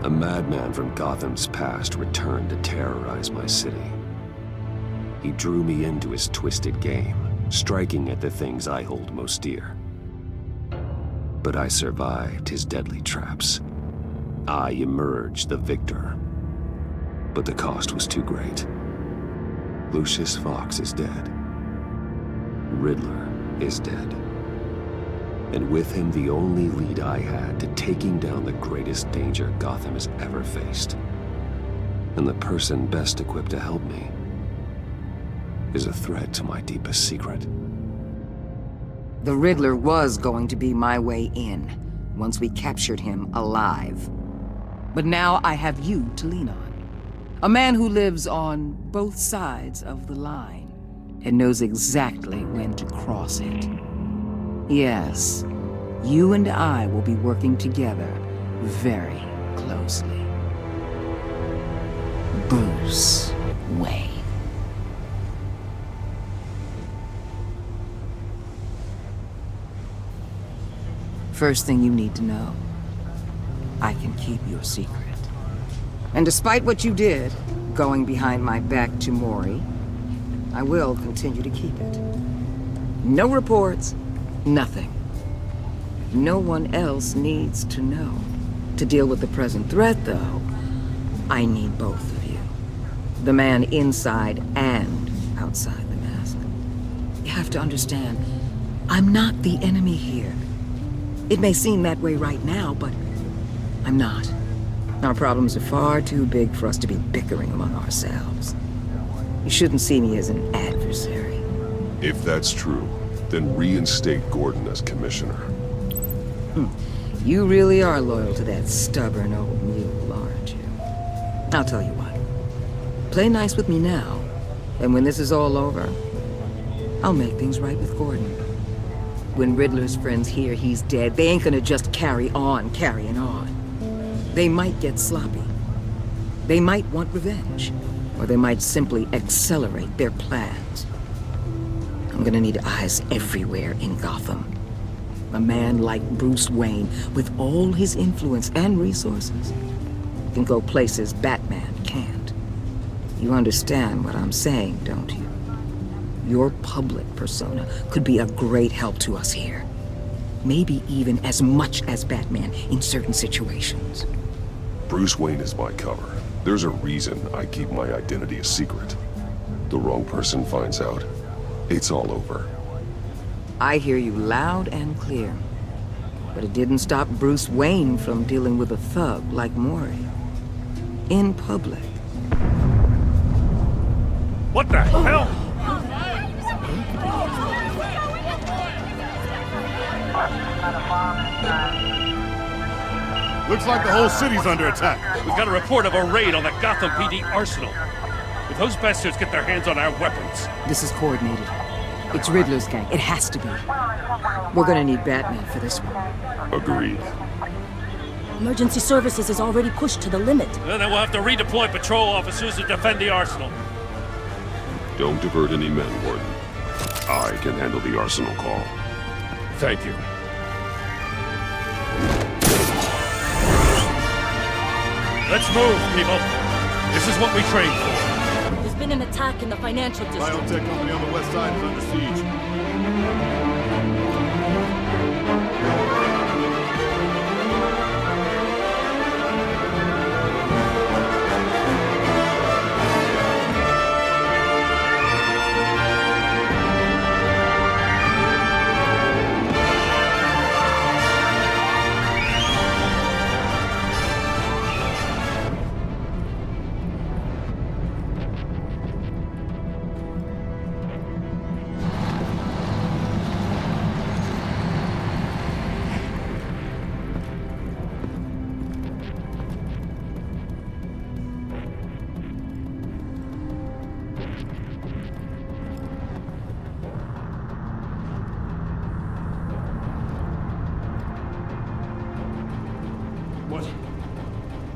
A madman from Gotham's past returned to terrorize my city. He drew me into his twisted game, striking at the things I hold most dear. But I survived his deadly traps. I emerged the victor. But the cost was too great. Lucius Fox is dead. Riddler is dead. And with him, the only lead I had to taking down the greatest danger Gotham has ever faced. And the person best equipped to help me is a threat to my deepest secret. The Riddler was going to be my way in, once we captured him alive. But now I have you to lean on. A man who lives on both sides of the line, and knows exactly when to cross it. Yes, you and I will be working together very closely. Bruce Wayne. First thing you need to know, I can keep your secret. And despite what you did, going behind my back to Mori, I will continue to keep it. No reports, nothing. No one else needs to know. To deal with the present threat, though, I need both of you. The man inside and outside the mask. You have to understand, I'm not the enemy here. It may seem that way right now, but I'm not. Our problems are far too big for us to be bickering among ourselves. You shouldn't see me as an adversary. If that's true, then reinstate Gordon as commissioner. You really are loyal to that stubborn old mule, aren't you? I'll tell you what. Play nice with me now, and when this is all over, I'll make things right with Gordon. When Riddler's friends hear he's dead, they ain't gonna just carry on carrying on. They might get sloppy. They might want revenge. Or they might simply accelerate their plans. I'm gonna need eyes everywhere in Gotham. A man like Bruce Wayne, with all his influence and resources, can go places Batman can't. You understand what I'm saying, don't you? Your public persona could be a great help to us here. Maybe even as much as Batman in certain situations. Bruce Wayne is my cover. There's a reason I keep my identity a secret. The wrong person finds out, it's all over. I hear you loud and clear. But it didn't stop Bruce Wayne from dealing with a thug like Mori. In public. What the hell? Looks like the whole city's under attack. We've got a report of a raid on the Gotham PD arsenal. If those bastards get their hands on our weapons... This is coordinated. It's Riddler's gang. It has to be. We're gonna need Batman for this one. Agreed. Emergency services is already pushed to the limit. Then we'll have to redeploy patrol officers to defend the arsenal. Don't divert any men, Warden. I can handle the arsenal call. Thank you. Let's move, people. This is what we trained for. There's been an attack in the financial district. Biotech company on the west side is under siege.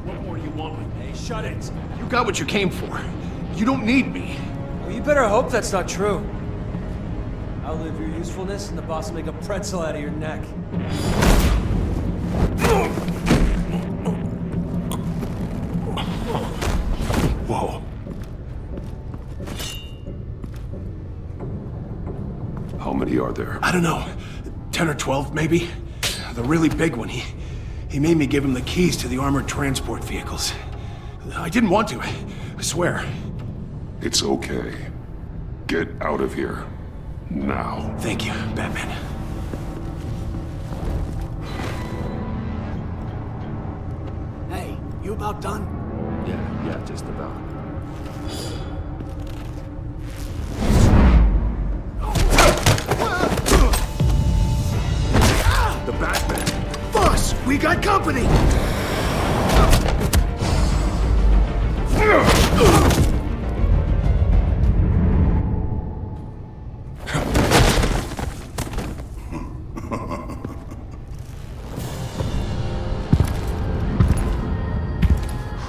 What more do you want with me? Shut it. You got what you came for. You don't need me. Well, you better hope that's not true. I'll live your usefulness, and the boss will make a pretzel out of your neck. quo. How many are there? I don't know. 10 or 12, maybe? The really big one, he made me give him the keys to the armored transport vehicles. I didn't want to, I swear. It's okay. Get out of here. Now. Thank you, Batman. Hey, you about done? Yeah, just about. The Batman! Boss, we got company!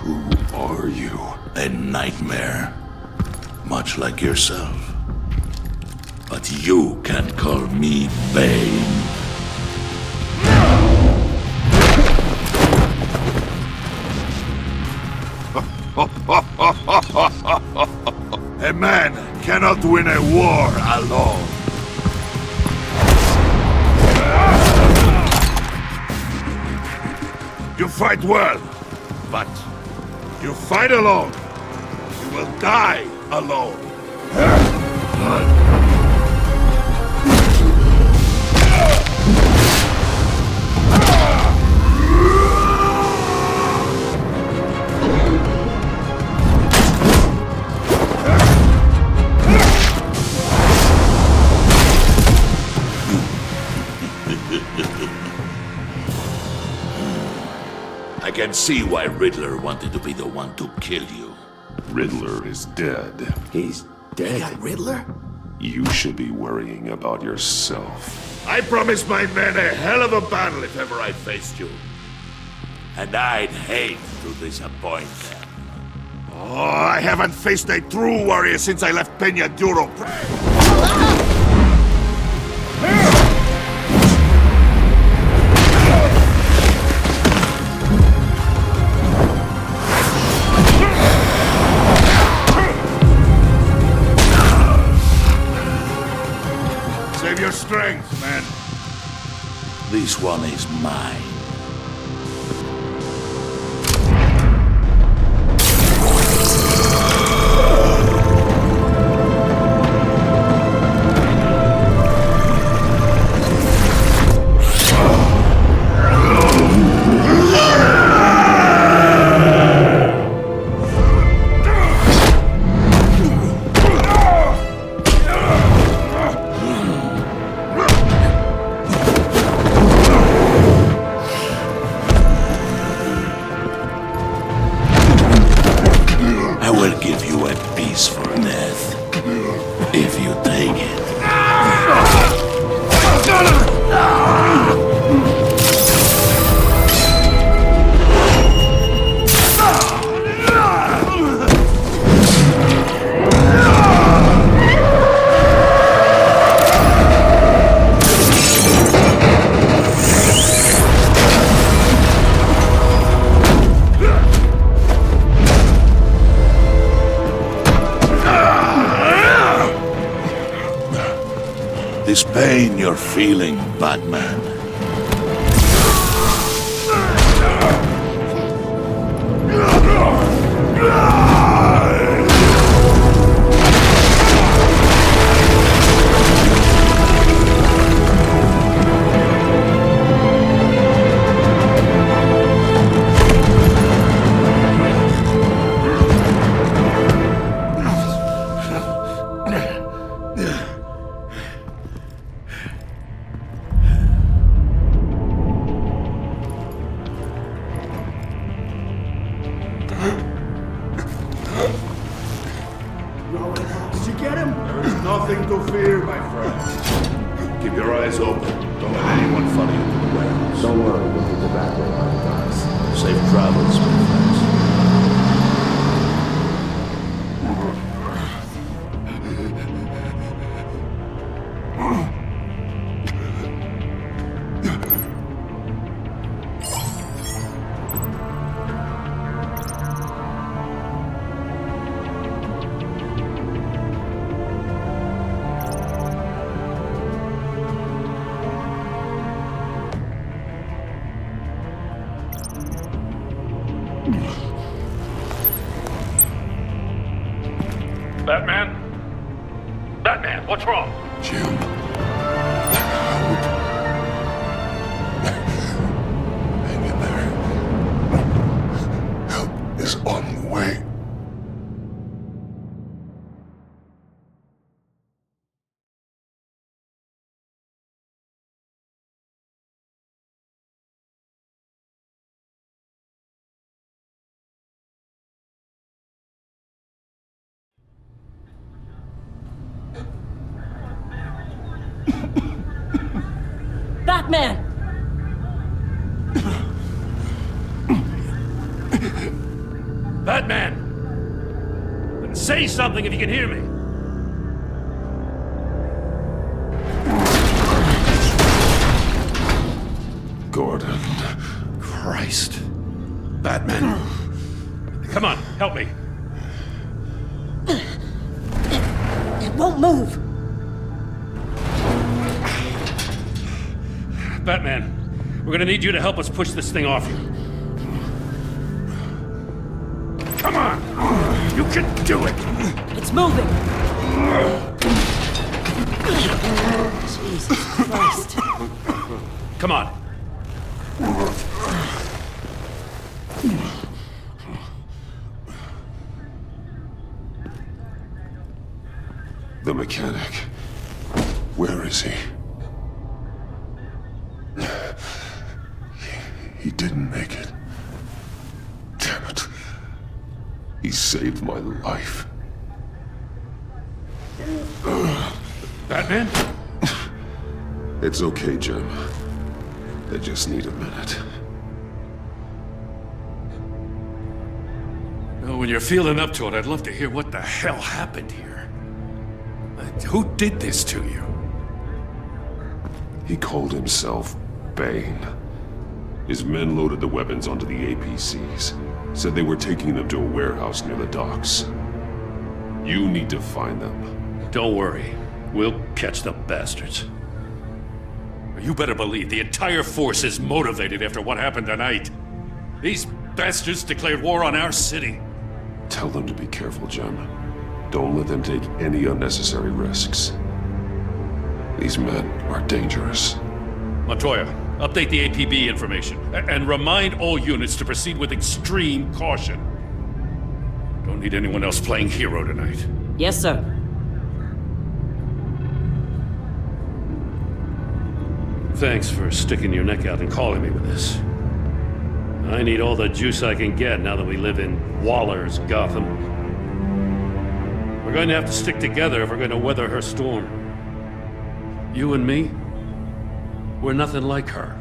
Who are you? A nightmare. Much like yourself. But you can call me Bane. A man cannot win a war alone. You fight well, but you fight alone. You will die alone. I can see why Riddler wanted to be the one to kill you. Riddler is dead. He's You dead. got Riddler? You should be worrying about yourself. I promised my men a hell of a battle if ever I faced you. And I'd hate to disappoint them. Oh, I haven't faced a true warrior since I left Peña Duro. Save your strength, man. This one is mine. I will give you a peaceful death, if you take it. This pain you're feeling, Batman. Did you get him? There is nothing to fear, my friend. Keep your eyes open. Don't let anyone follow you to the warehouse. Don't worry, we'll get the back way by the guys. Safe travels, my friends. Batman, what's wrong? Jim. Hang in there. Help is on the way. Batman! Batman! Say something if you can hear me. Gordon. Christ. Batman. Come on, help me. It won't move! Batman, we're gonna need you to help us push this thing off you. Come on! You can do it! It's moving! Jesus Christ. Come on. The mechanic. Where is he? He didn't make it. Damn it. He saved my life. Batman? It's okay, Jim. I just need a minute. Well, when you're feeling up to it, I'd love to hear what the hell happened here. Who did this to you? He called himself Bane. His men loaded the weapons onto the APCs. Said they were taking them to a warehouse near the docks. You need to find them. Don't worry. We'll catch the bastards. You better believe the entire force is motivated after what happened tonight. These bastards declared war on our city. Tell them to be careful, Jim. Don't let them take any unnecessary risks. These men are dangerous. Montoya, update the APB information, and remind all units to proceed with extreme caution. Don't need anyone else playing hero tonight. Yes, sir. Thanks for sticking your neck out and calling me with this. I need all the juice I can get now that we live in Waller's Gotham. We're going to have to stick together if we're going to weather her storm. You and me, we're nothing like her.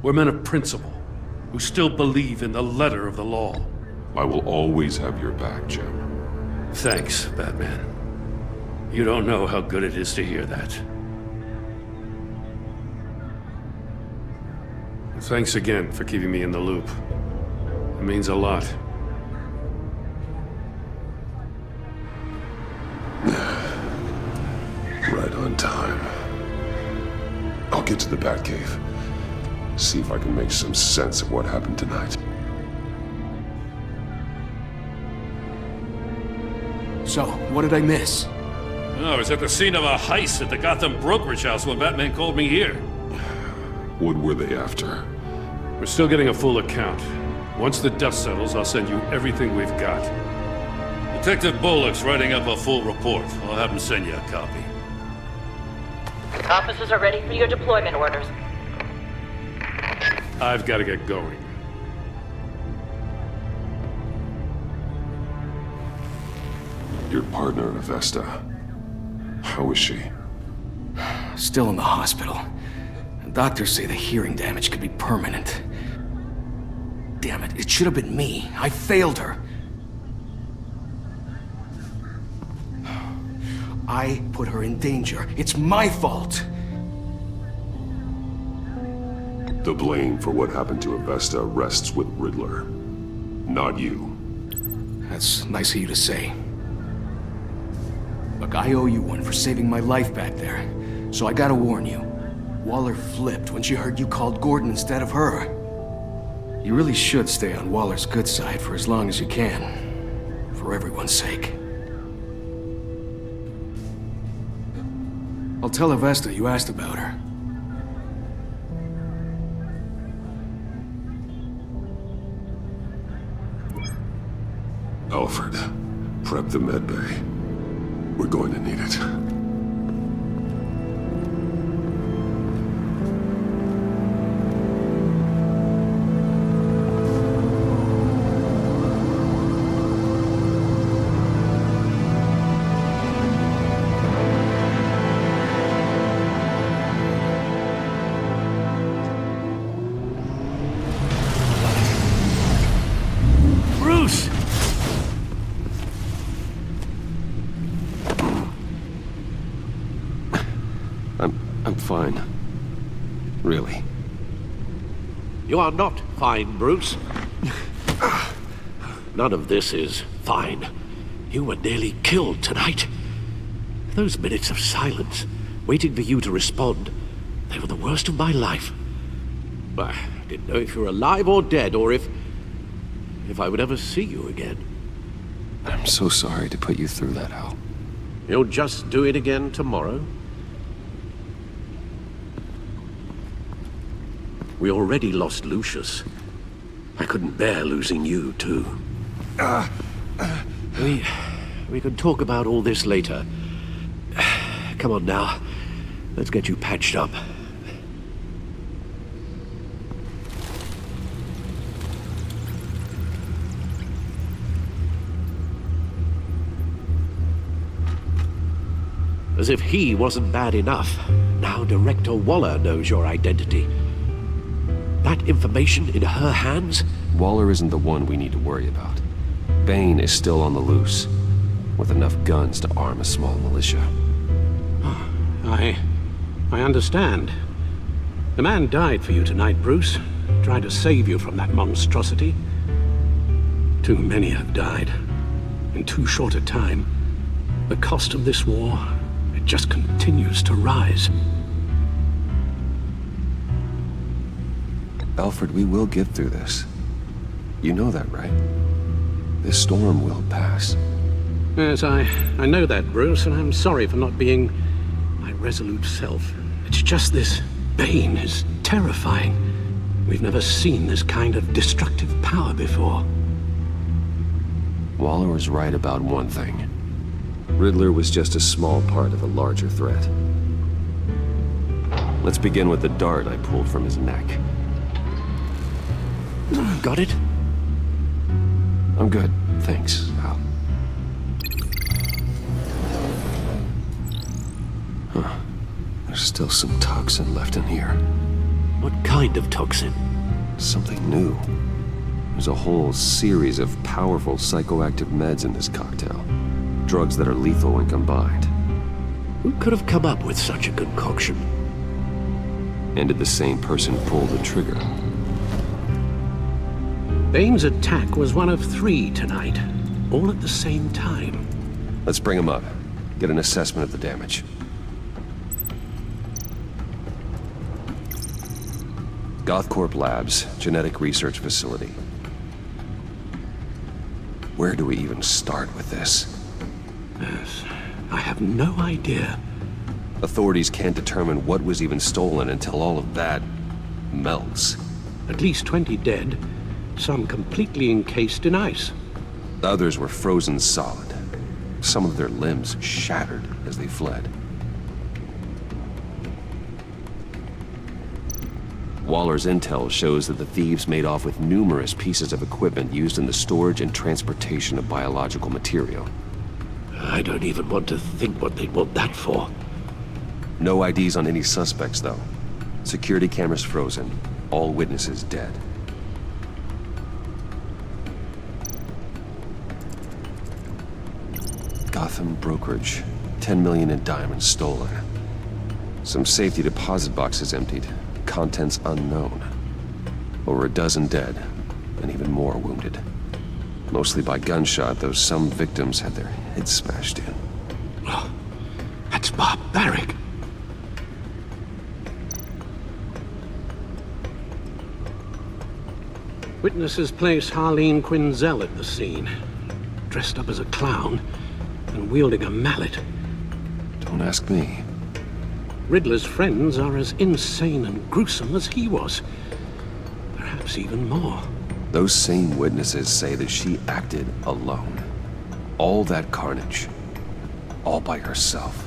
We're men of principle, who still believe in the letter of the law. I will always have your back, Jim. Thanks, Batman. You don't know how good it is to hear that. Thanks again for keeping me in the loop. It means a lot. Right on time. I'll get to the Batcave. See if I can make some sense of what happened tonight. So, what did I miss? I was at the scene of a heist at the Gotham brokerage house when Batman called me here. What were they after? We're still getting a full account. Once the dust settles, I'll send you everything we've got. Detective Bullock's writing up a full report. I'll have him send you a copy. Officers are ready for your deployment orders. I've got to get going. Your partner, Avesta. How is she? Still in the hospital. Doctors say the hearing damage could be permanent. Damn it, it should have been me. I failed her. I put her in danger. It's my fault. The blame for what happened to Avesta rests with Riddler, not you. That's nice of you to say. Look, I owe you one for saving my life back there. So I gotta warn you. Waller flipped when she heard you called Gordon instead of her. You really should stay on Waller's good side for as long as you can. For everyone's sake. I'll tell Avesta you asked about her. Alfred, prep the medbay. We're going to need it. Bruce! I'm fine. Really. You are not fine, Bruce. None of this is fine. You were nearly killed tonight. Those minutes of silence, waiting for you to respond, they were the worst of my life. I didn't know if you were alive or dead, or if I would ever see you again. I'm so sorry to put you through that, Al. You'll just do it again tomorrow? We already lost Lucius. I couldn't bear losing you, too. We can talk about all this later. Come on now. Let's get you patched up. As if he wasn't bad enough, now Director Waller knows your identity. That information in her hands? Waller isn't the one we need to worry about. Bane is still on the loose, with enough guns to arm a small militia. I understand. The man died for you tonight, Bruce. Tried to save you from that monstrosity. Too many have died. In too short a time. The cost of this war, it just continues to rise. Alfred, we will get through this. You know that, right? This storm will pass. Yes, I know that, Bruce, and I'm sorry for not being my resolute self. It's just this Bane is terrifying. We've never seen this kind of destructive power before. Waller was right about one thing. Riddler was just a small part of a larger threat. Let's begin with the dart I pulled from his neck. Got it? I'm good, thanks, Al. Huh. There's still some toxin left in here. What kind of toxin? Something new. There's a whole series of powerful psychoactive meds in this cocktail. Drugs that are lethal when combined. Who could have come up with such a concoction? And did the same person pull the trigger? Bane's attack was one of 3 tonight, all at the same time. Let's bring him up. Get an assessment of the damage. Gothcorp Labs, genetic research facility. Where do we even start with this? Yes, I have no idea. Authorities can't determine what was even stolen until all of that melts. At least 20 dead, some completely encased in ice. Others were frozen solid. Some of their limbs shattered as they fled. Waller's intel shows that the thieves made off with numerous pieces of equipment used in the storage and transportation of biological material. I don't even want to think what they'd want that for. No IDs on any suspects, though. Security cameras frozen. All witnesses dead. Gotham brokerage. 10 million in diamonds stolen. Some safety deposit boxes emptied. Contents unknown. Over a dozen dead, and even more wounded. Mostly by gunshot, though some victims had their heads smashed in. Oh, that's barbaric. Witnesses place Harleen Quinzel at the scene, dressed up as a clown and wielding a mallet. Don't ask me. Riddler's friends are as insane and gruesome as he was. Perhaps even more. Those same witnesses say that she acted alone. All that carnage. All by herself.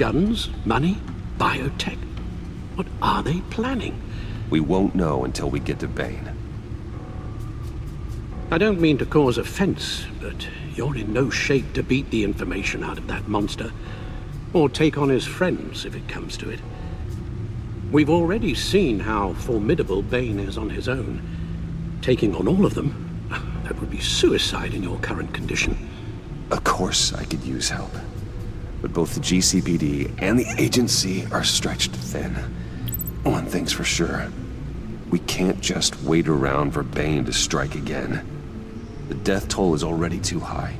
Guns? Money? Biotech? What are they planning? We won't know until we get to Bane. I don't mean to cause offense, but you're in no shape to beat the information out of that monster, or take on his friends if it comes to it. We've already seen how formidable Bane is on his own. Taking on all of them, that would be suicide in your current condition. Of course I could use help. But both the GCPD and the agency are stretched thin. One thing's for sure. We can't just wait around for Bane to strike again. The death toll is already too high.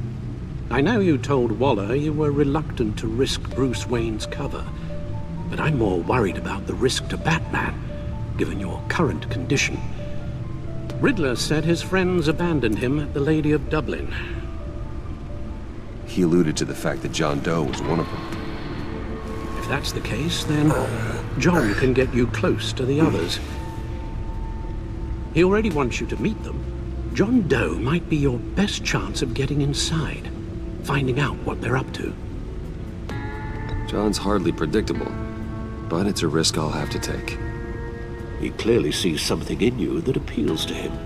I know you told Waller you were reluctant to risk Bruce Wayne's cover, but I'm more worried about the risk to Batman, given your current condition. Riddler said his friends abandoned him at the Lady of Dublin. He alluded to the fact that John Doe was one of them. If that's the case, then John can get you close to the others. He already wants you to meet them. John Doe might be your best chance of getting inside, finding out what they're up to. John's hardly predictable, but it's a risk I'll have to take. He clearly sees something in you that appeals to him.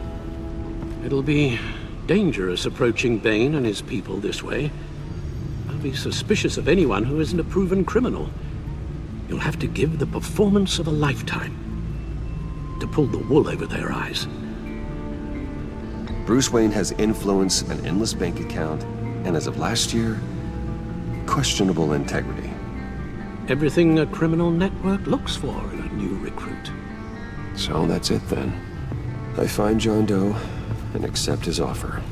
It'll be dangerous approaching Bane and his people this way. I'll be suspicious of anyone who isn't a proven criminal. You'll have to give the performance of a lifetime to pull the wool over their eyes. Bruce Wayne has influence, an endless bank account, and as of last year, questionable integrity. Everything a criminal network looks for in a new recruit. So that's it then. I find John Doe and accept his offer.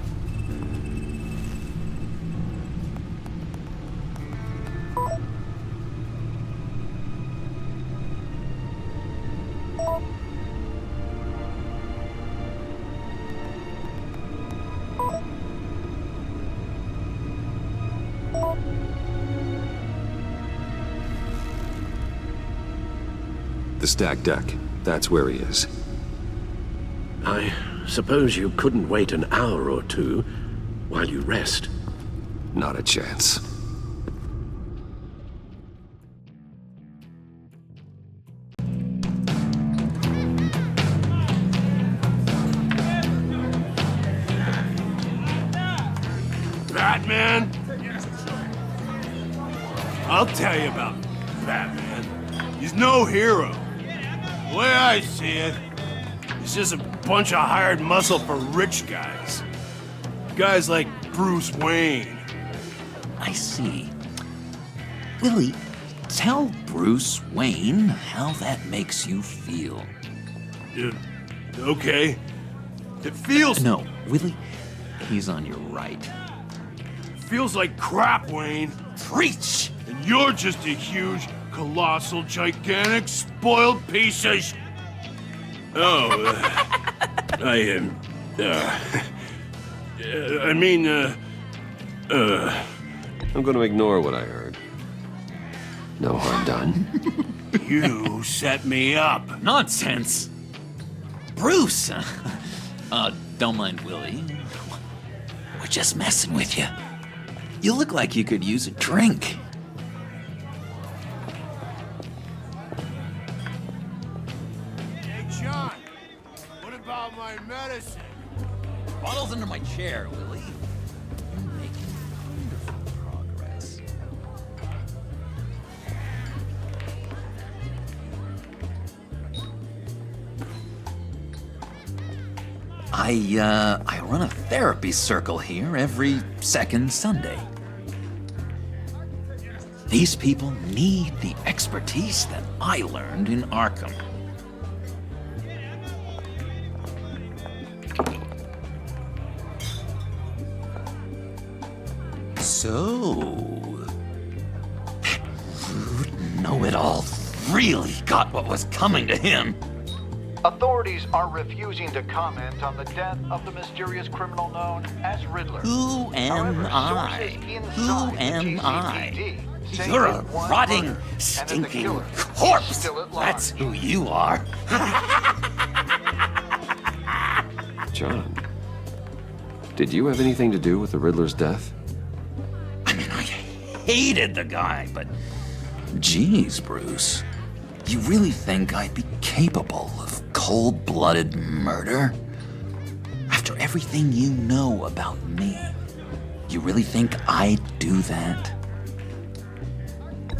The stacked deck. That's where he is. I suppose you couldn't wait an hour or two while you rest. Not a chance. Batman? I'll tell you about Batman. He's no hero. The way I see it, he's just a bunch of hired muscle for rich guys. Guys like Bruce Wayne. I see. Willie, tell Bruce Wayne how that makes you feel. Okay. It feels... No, Willie, he's on your right. Feels like crap, Wayne. Preach! And you're just a huge, colossal, gigantic, spoiled piece of I'm gonna ignore what I heard. No harm done. You set me up. Nonsense! Bruce! Don't mind Willie. We're just messing with you. You look like you could use a drink. Hey, John. What about my medicine? Bottle's under my chair, Willie. You're making wonderful progress. I run a therapy circle here every second Sunday. These people need the expertise that I learned in Arkham. So, Rude Know-It-All really got what was coming to him. Authorities are refusing to comment on the death of the mysterious criminal known as Riddler. Who am However, I? Who am I? You're a rotting, stinking corpse! That's who you are. John, did you have anything to do with the Riddler's death? I mean, I hated the guy, but Jeez, Bruce. You really think I'd be capable of cold-blooded murder? After everything you know about me, you really think I'd do that?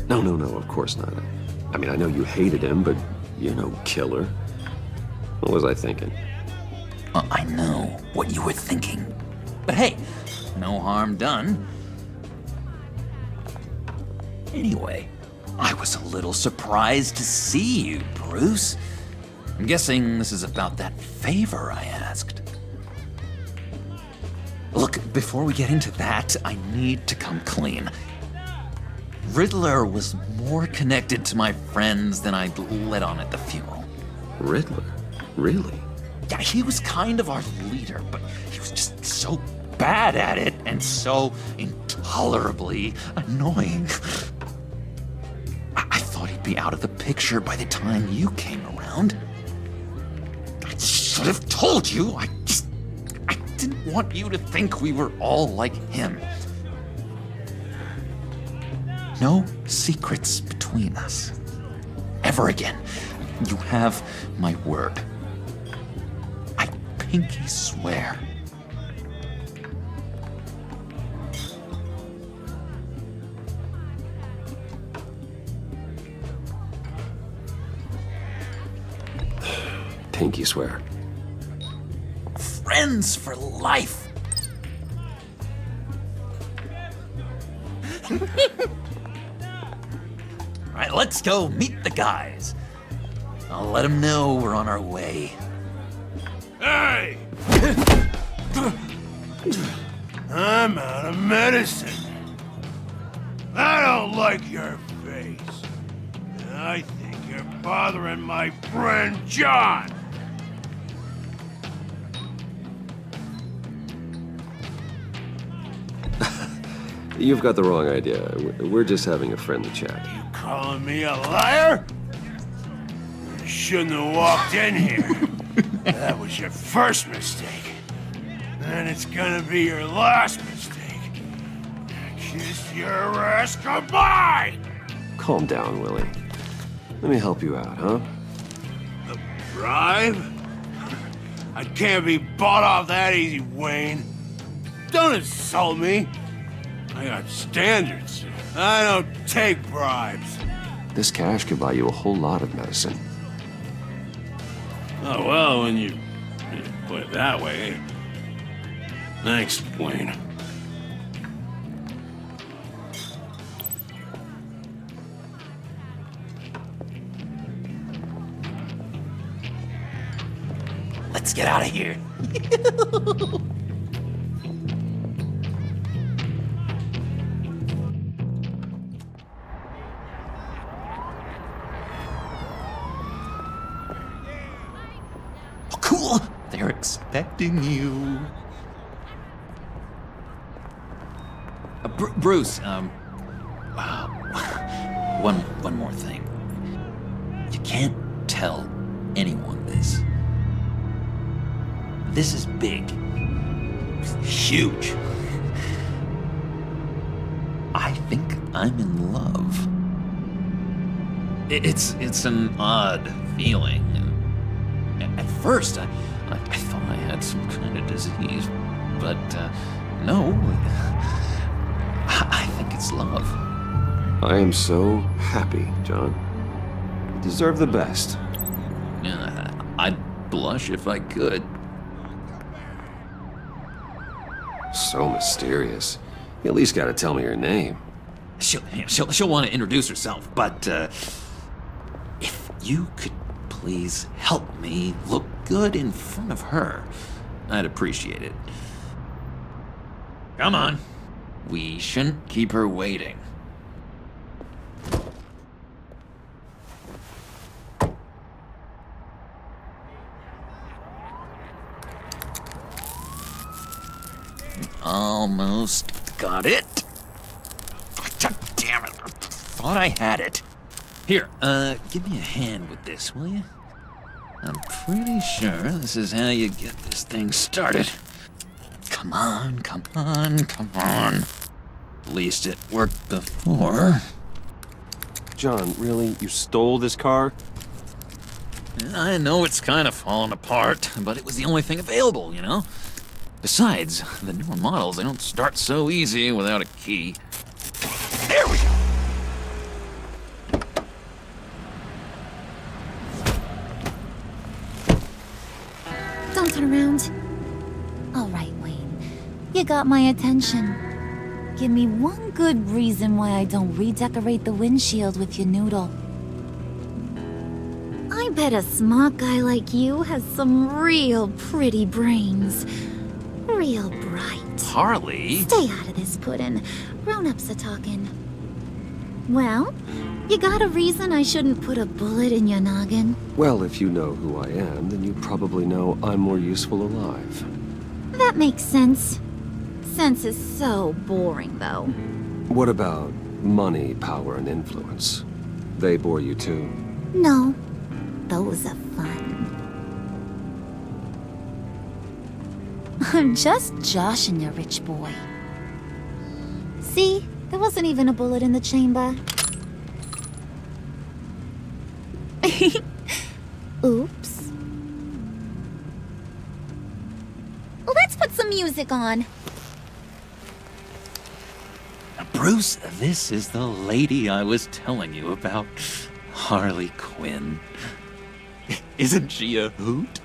No, of course not. I mean, I know you hated him, but you're no killer. What was I thinking? I know what you were thinking. But hey, no harm done. Anyway, I was a little surprised to see you, Bruce. I'm guessing this is about that favor I asked. Look, before we get into that, I need to come clean. Riddler was more connected to my friends than I'd let on at the funeral. Riddler? Really? Yeah, he was kind of our leader, but he was just so bad at it and so intolerably annoying. I thought he'd be out of the picture by the time you came around. I should have told you. I didn't want you to think we were all like him. No secrets between us. Ever again. You have my word. I pinky swear. Pinky swear. Friends for life. All right, let's go meet the guys. I'll let them know we're on our way. Hey! I'm out of medicine. I don't like your face. And I think you're bothering my friend John. You've got the wrong idea. We're just having a friendly chat. You calling me a liar? You shouldn't have walked in here. That was your first mistake. And it's gonna be your last mistake. Kiss your ass goodbye! Calm down, Willie. Let me help you out, huh? A bribe? I can't be bought off that easy, Wayne. Don't insult me. I got standards. I don't take bribes. This cash could buy you a whole lot of medicine. Oh, well, when you put it that way. Thanks, Wayne. Let's get out of here. Cool! They're expecting you. Bruce, one more thing. You can't tell anyone this. This is big. Huge. I think I'm in love. It's an odd feeling. At first, I thought I had some kind of disease, but no. I think it's love. I am so happy, John. You deserve the best. Yeah, I'd blush if I could. So mysterious. You at least gotta tell me her name. She'll want to introduce herself, but if you could please help me look good in front of her, I'd appreciate it. Come on. We shouldn't keep her waiting. Almost got it. God damn it. I thought I had it. Here, give me a hand with this, will you? I'm pretty sure this is how you get this thing started. Come on, come on, come on. At least it worked before. John, really? You stole this car? I know it's kind of falling apart, but it was the only thing available, you know? Besides, the newer models, they don't start so easy without a key. There we go! Don't turn around. All right, Wayne. You got my attention. Give me one good reason why I don't redecorate the windshield with your noodle. I bet a smart guy like you has some real pretty brains. Real bright. Harley? Stay out of this, Puddin'. Grown-ups are talking. Well, you got a reason I shouldn't put a bullet in your noggin? Well, if you know who I am, then you probably know I'm more useful alive. That makes sense. Sense is so boring, though. What about money, power, and influence? They bore you too? No. Those are fun. I'm just joshing you, rich boy. See? There wasn't even a bullet in the chamber. Oops. Let's put some music on. Bruce, this is the lady I was telling you about. Harley Quinn. Isn't she a hoot?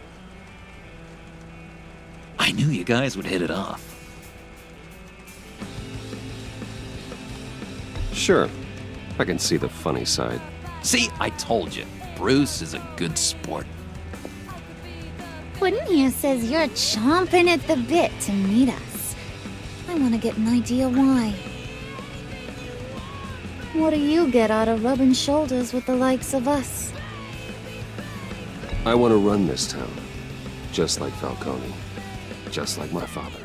I knew you guys would hit it off. Sure. I can see the funny side. See, I told you. Bruce is a good sport. Puddin' here says you're chomping at the bit to meet us. I want to get an idea why. What do you get out of rubbing shoulders with the likes of us? I want to run this town. Just like Falcone. Just like my father.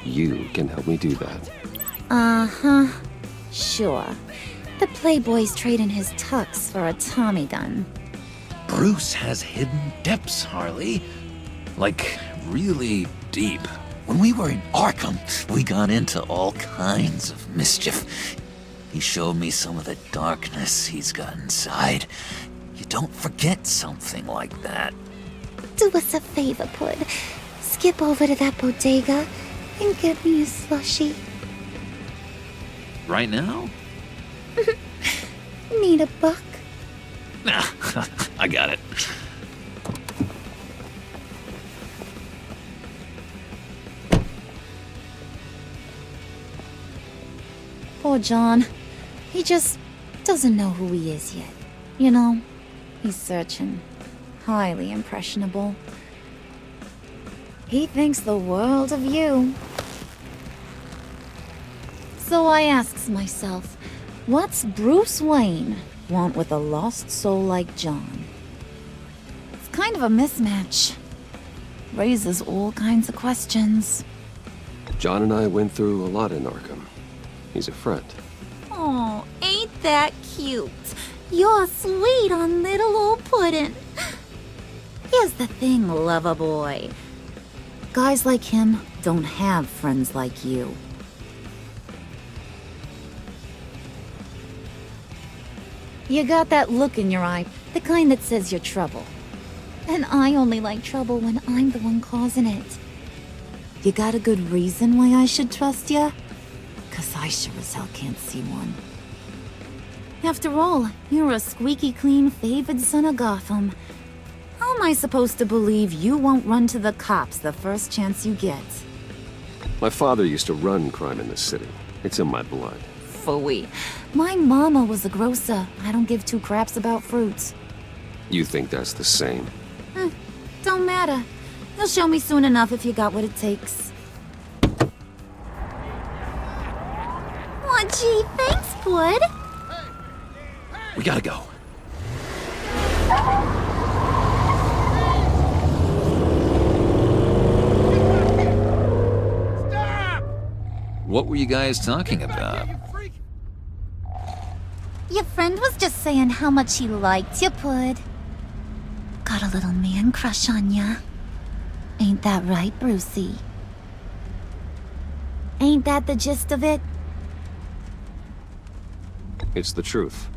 You can help me do that. Uh-huh. Sure. The Playboy's trading his tux for a Tommy gun. Bruce has hidden depths, Harley. Like, really deep. When we were in Arkham, we got into all kinds of mischief. He showed me some of the darkness he's got inside. You don't forget something like that. Do us a favor, Pud. Skip over to that bodega and get me a slushie. Right now? Need a buck? Nah, I got it. Poor John. He just doesn't know who he is yet. You know, he's searching. Highly impressionable. He thinks the world of you. So I asks myself, what's Bruce Wayne want with a lost soul like John? It's kind of a mismatch. Raises all kinds of questions. John and I went through a lot in Arkham. He's a friend. Oh, ain't that cute? You're sweet on little old Puddin'. Here's the thing, lover boy. Guys like him don't have friends like you. You got that look in your eye, the kind that says you're trouble. And I only like trouble when I'm the one causing it. You got a good reason why I should trust you? 'Cause I sure as hell can't see one. After all, you're a squeaky clean favored son of Gotham. How am I supposed to believe you won't run to the cops the first chance you get? My father used to run crime in this city. It's in my blood. Phooey. My mama was a grocer. I don't give two craps about fruits. You think that's the same? Don't matter. You'll show me soon enough if you got what it takes. Aw, gee, thanks, Bud. We gotta go. What were you guys talking about? Your friend was just saying how much he liked you, Pud. Got a little man crush on ya. Ain't that right, Brucey? Ain't that the gist of it? It's the truth.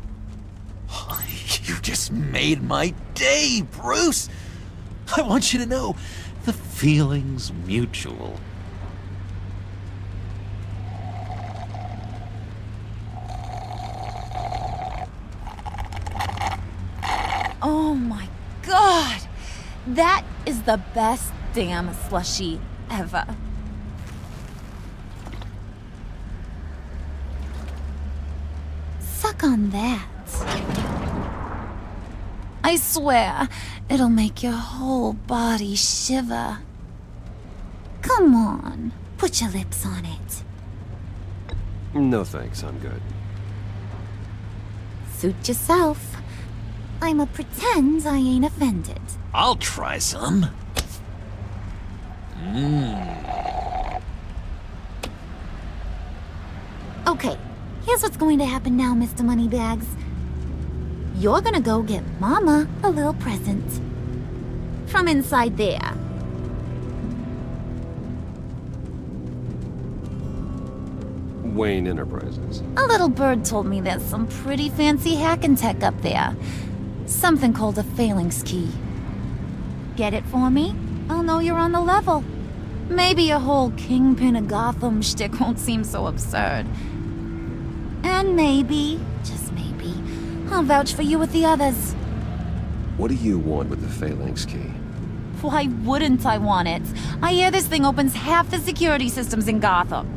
just made my day, Bruce. I want you to know the feeling's mutual. Oh my god! That is the best damn slushie ever. Suck on that. I swear, it'll make your whole body shiver. Come on, put your lips on it. No thanks, I'm good. Suit yourself. I'ma pretend I ain't offended. I'll try some. Okay, here's what's going to happen now, Mr. Moneybags. You're gonna go get Mama a little present. From inside there. Wayne Enterprises. A little bird told me there's some pretty fancy hacking tech up there. Something called a phalanx key. Get it for me? I'll know you're on the level. Maybe your whole Kingpin of Gotham shtick won't seem so absurd. And maybe, just maybe, I'll vouch for you with the others. What do you want with the phalanx key? Why wouldn't I want it? I hear this thing opens half the security systems in Gotham.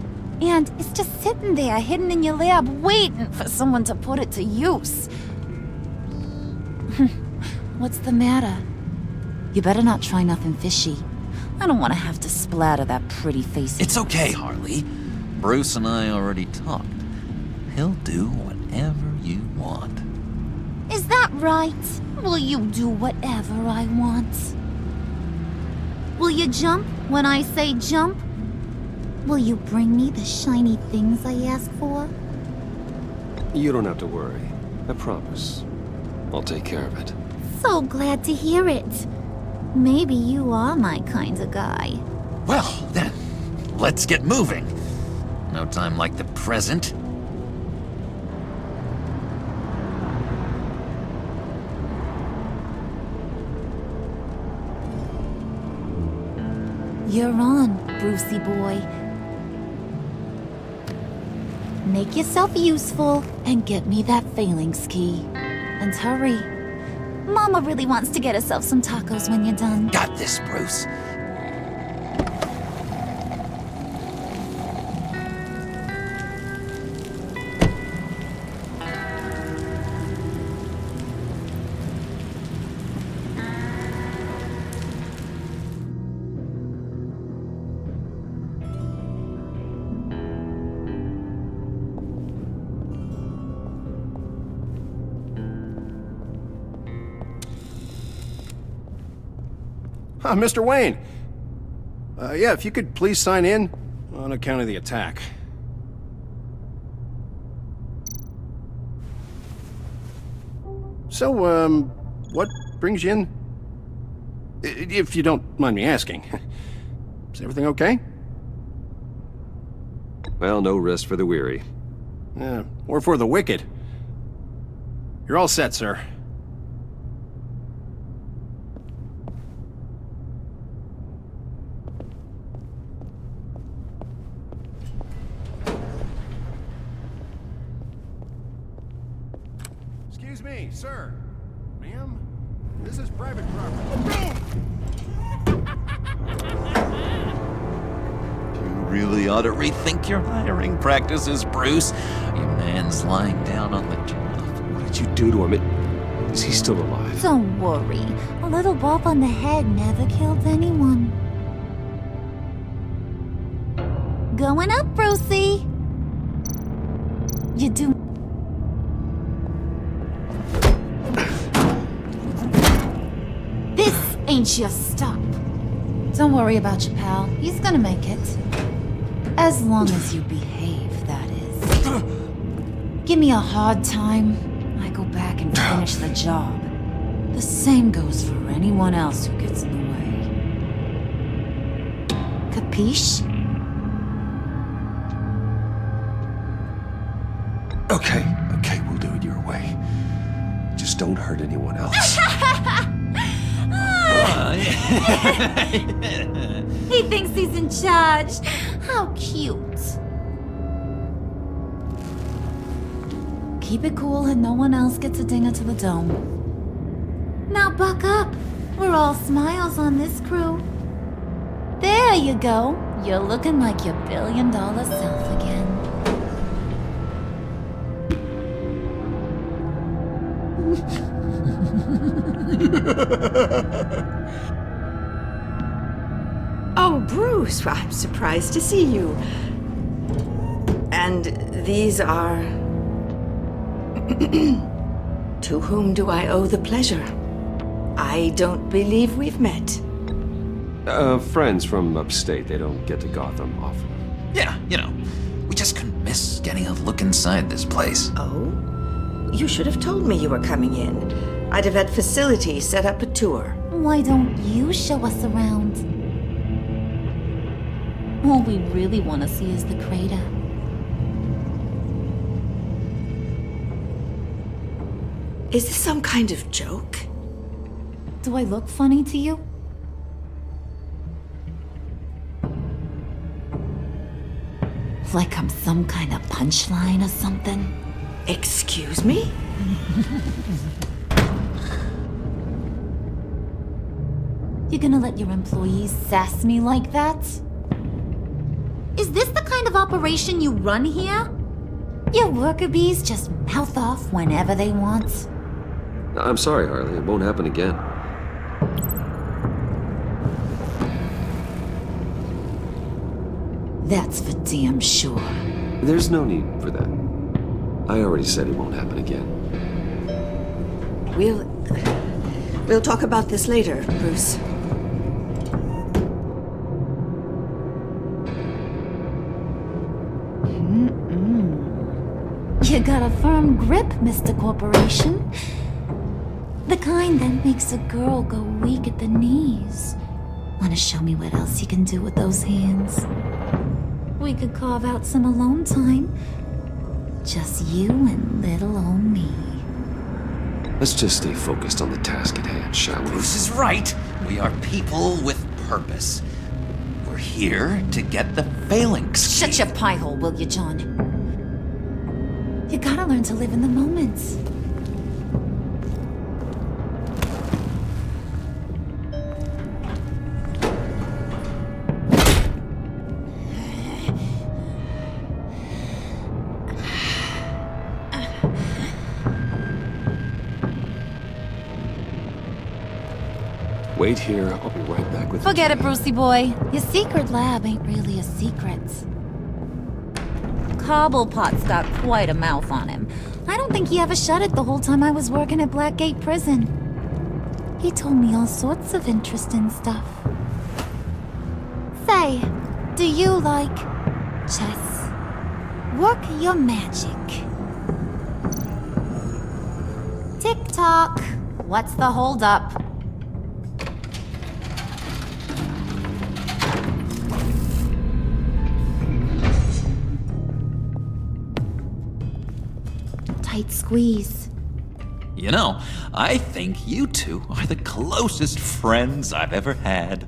And it's just sitting there, hidden in your lab, waiting for someone to put it to use. What's the matter? You better not try nothing fishy. I don't want to have to splatter that pretty face. It's okay, Harley. Bruce and I already talked. He'll do whatever you want. Is that right? Will you do whatever I want? Will you jump when I say jump? Will you bring me the shiny things I ask for? You don't have to worry. I promise. I'll take care of it. So glad to hear it. Maybe you are my kind of guy. Well, then, let's get moving. No time like the present. You're on, Brucey boy. Make yourself useful and get me that phalanx key. And hurry. Mama really wants to get herself some tacos when you're done. Got this, Bruce. Mr. Wayne. Yeah, if you could please sign in on account of the attack. So, what brings you in? If you don't mind me asking. Is everything okay? Well, no rest for the weary. Or for the wicked. You're all set, sir. Excuse me, sir. Ma'am? This is private property. You really ought to rethink your hiring practices, Bruce. Your man's lying down on the job. What did you do to him? Is he still alive? Don't worry. A little bump on the head never killed anyone. Going up, Brucey. You do. This ain't your stop. Don't worry about your pal. He's gonna make it. As long as you behave, that is. Give me a hard time, I go back and finish the job. The same goes for anyone else who gets in the way. Capiche? Okay, we'll do it your way. Just Just don't hurt anyone else. He thinks he's in charge. How cute. Keep it cool and no one else gets a dinger to the dome. Now buck up. We're all smiles on this crew. There you go. You're looking like your billion-dollar self again. Oh, Bruce, I'm surprised to see you. And these are... To whom do I owe the pleasure? I don't believe we've met. Friends from upstate. They don't get to Gotham often. Yeah, you know, we just couldn't miss getting a look inside this place. Oh? You should have told me you were coming in. I'd have had facilities set up a tour. Why don't you show us around? All we really want to see is the crater. Is this some kind of joke? Do I look funny to you? Like I'm some kind of punchline or something? Excuse me? You gonna let your employees sass me like that? Is this the kind of operation you run here? Your worker bees just mouth off whenever they want. I'm sorry, Harley. It won't happen again. That's for damn sure. There's no need for that. I already said it won't happen again. We'll talk about this later, Bruce. You got a firm grip, Mr. Corporation. The kind that makes a girl go weak at the knees. Wanna show me what else you can do with those hands? We could carve out some alone time. Just you and little old me. Let's just stay focused on the task at hand, shall we? Bruce is right. We are people with purpose. We're here to get the phalanx. Shut your pie hole, will you, John? You gotta learn to live in the moment. Wait here. I'll be right back with Forget it, Brucey boy. Your secret lab ain't really a secret. Cobblepot's got quite a mouth on him. I don't think he ever shut it the whole time I was working at Blackgate Prison. He told me all sorts of interesting stuff. Say, do you like chess? Work your magic. Tick-tock. What's the holdup? Tight squeeze. You know, I think you two are the closest friends I've ever had.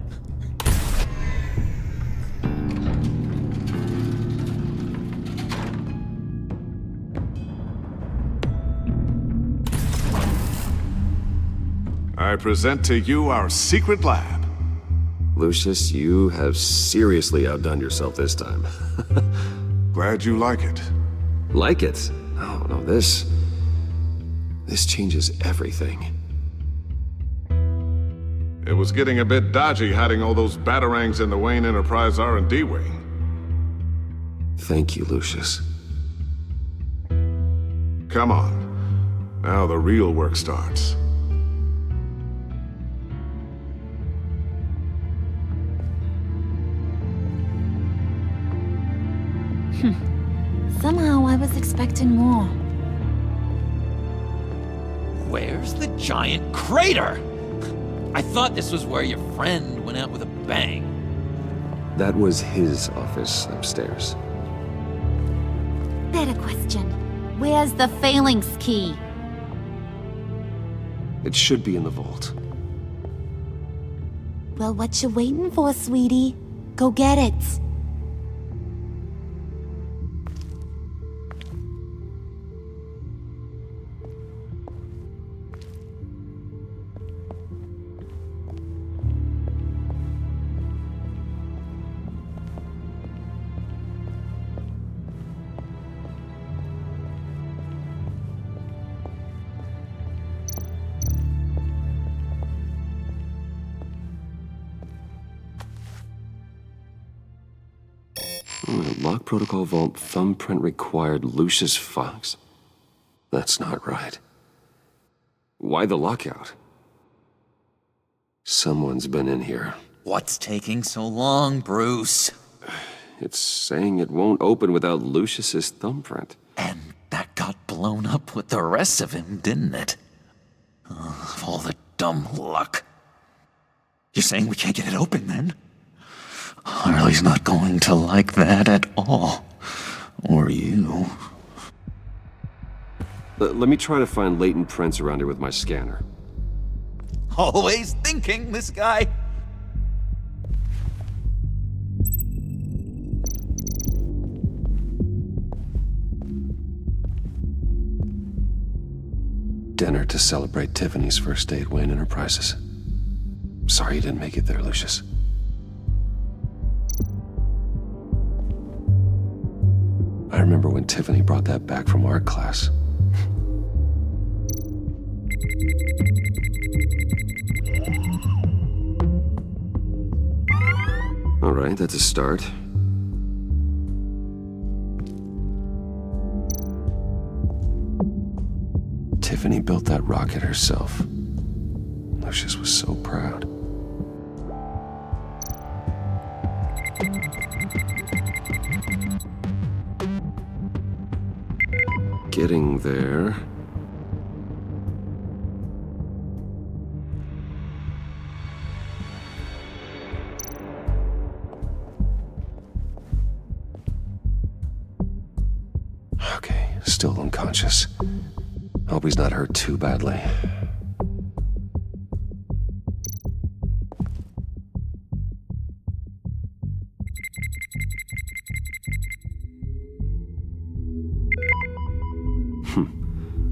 I present to you our secret lab. Lucius, you have seriously outdone yourself this time. Glad you like it. Like it? Oh, no, this changes everything. It was getting a bit dodgy hiding all those batarangs in the Wayne Enterprise R&D wing. Thank you, Lucius. Come on. Now the real work starts. Somehow I was expecting more. Where's the giant crater? I thought this was where your friend went out with a bang. That was his office upstairs. Better question. Where's the phalanx key? It should be in the vault. Well, what you waiting for, sweetie? Go get it. Lock protocol vault thumbprint required Lucius Fox? That's not right. Why the lockout? Someone's been in here. What's taking so long, Bruce? It's saying it won't open without Lucius's thumbprint. And that got blown up with the rest of him, didn't it? All the dumb luck. You're saying we can't get it open, then? Harley's not going to like that at all. Or you. Let me try to find latent prints around here with my scanner. Always thinking, this guy. Dinner to celebrate Tiffany's first day at Wayne Enterprises. Sorry you didn't make it there, Lucius. I remember when Tiffany brought that back from art class. All right, that's a start. Tiffany built that rocket herself. Lucius was so proud. Getting there. Okay, still unconscious. Hope he's not hurt too badly.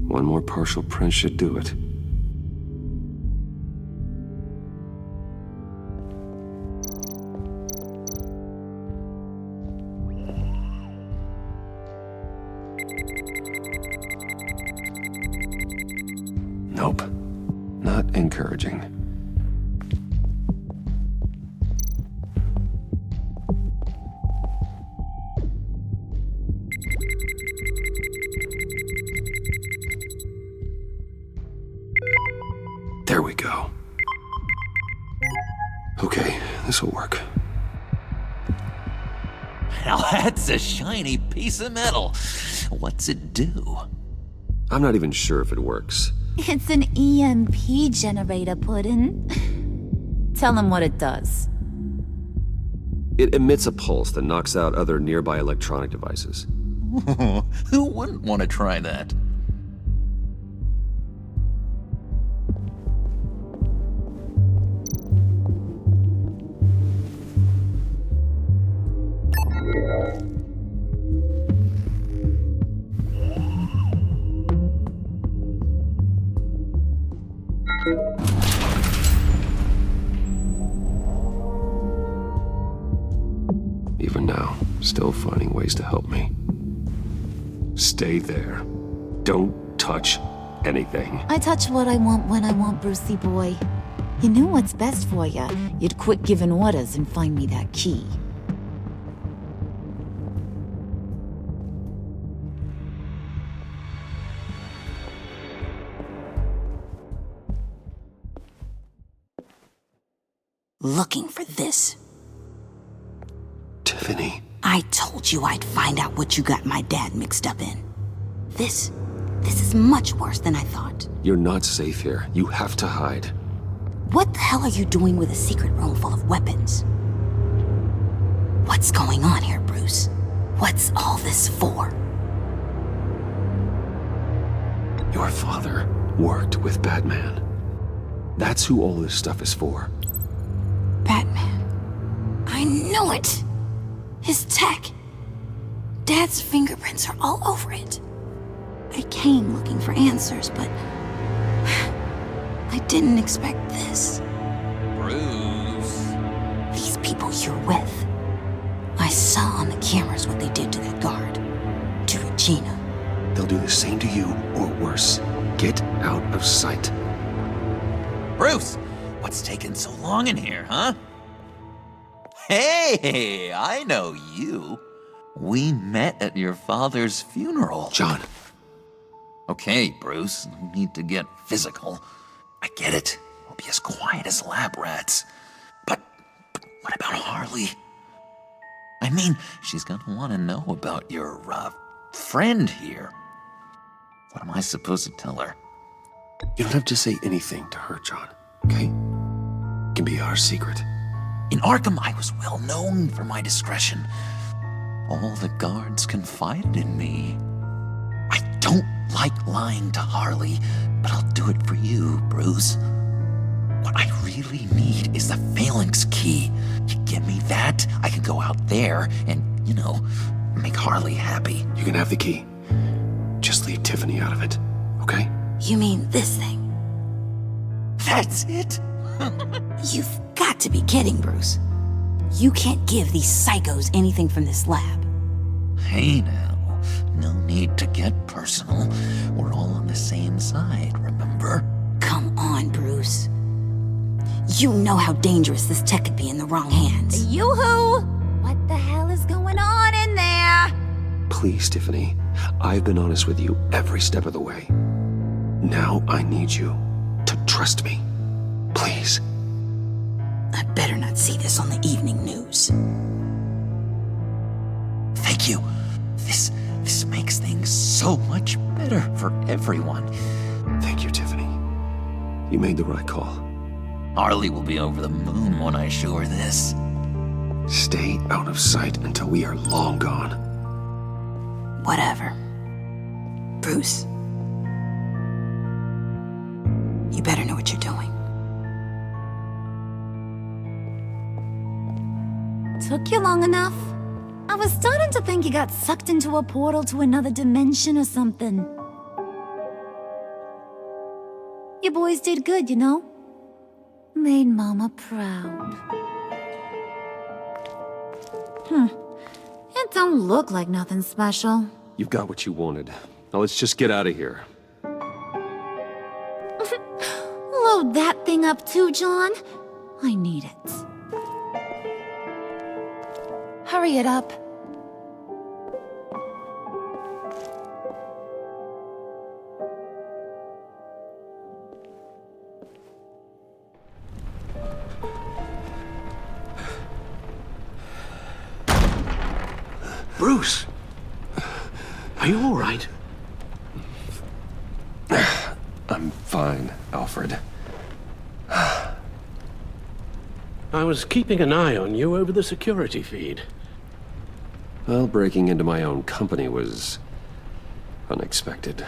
One more partial print should do it. Nope. Not encouraging. There we go. Okay, this'll work. Now that's a shiny piece of metal. What's it do? I'm not even sure if it works. It's an EMP generator, Puddin'. Tell him what it does. It emits a pulse that knocks out other nearby electronic devices. Who wouldn't want to try that? Even now, still finding ways to help me. Stay there. Don't touch anything. I touch what I want when I want, Brucey boy. You knew what's best for you. You'd quit giving orders and find me that key. Looking for this. Tiffany. I told you I'd find out what you got my dad mixed up in. This is much worse than I thought. You're not safe here. You have to hide. What the hell are you doing with a secret room full of weapons? What's going on here, Bruce? What's all this for? Your father worked with Batman. That's who all this stuff is for. Batman. I knew it! His tech. Dad's fingerprints are all over it. I came looking for answers, but I didn't expect this. Bruce. These people you're with. I saw on the cameras what they did to that guard. To Regina. They'll do the same to you, or worse. Get out of sight. Bruce, what's taking so long in here, huh? Hey, I know you. We met at your father's funeral. John. Okay, Bruce, no need to get physical. I get it. We'll be as quiet as lab rats. But what about Harley? I mean, she's gonna want to know about your, friend here. What am I supposed to tell her? You don't have to say anything to her, John, okay? It can be our secret. In Arkham, I was well known for my discretion. All the guards confided in me. I don't like lying to Harley, but I'll do it for you, Bruce. What I really need is the phalanx key. You give me that, I can go out there and, make Harley happy. You can have the key. Just leave Tiffany out of it, okay? You mean this thing? That's it? You've got to be kidding, Bruce. You can't give these psychos anything from this lab. Hey now, no need to get personal. We're all on the same side, remember? Come on, Bruce. You know how dangerous this tech could be in the wrong hands. Yoo-hoo! What the hell is going on in there? Please, Tiffany. I've been honest with you every step of the way. Now I need you to trust me. Please. I better not see this on the evening news. Thank you. This makes things so much better for everyone. Thank you, Tiffany. You made the right call. Harley will be over the moon when I show her this. Stay out of sight until we are long gone. Whatever. Bruce. You better know what you're doing. Took you long enough? I was starting to think you got sucked into a portal to another dimension or something. You boys did good, Made Mama proud. It don't look like nothing special. You've got what you wanted. Now let's just get out of here. Load that thing up too, John. I need it. Hurry it up. Bruce! Are you all right? I'm fine, Alfred. I was keeping an eye on you over the security feed. Well, breaking into my own company was unexpected.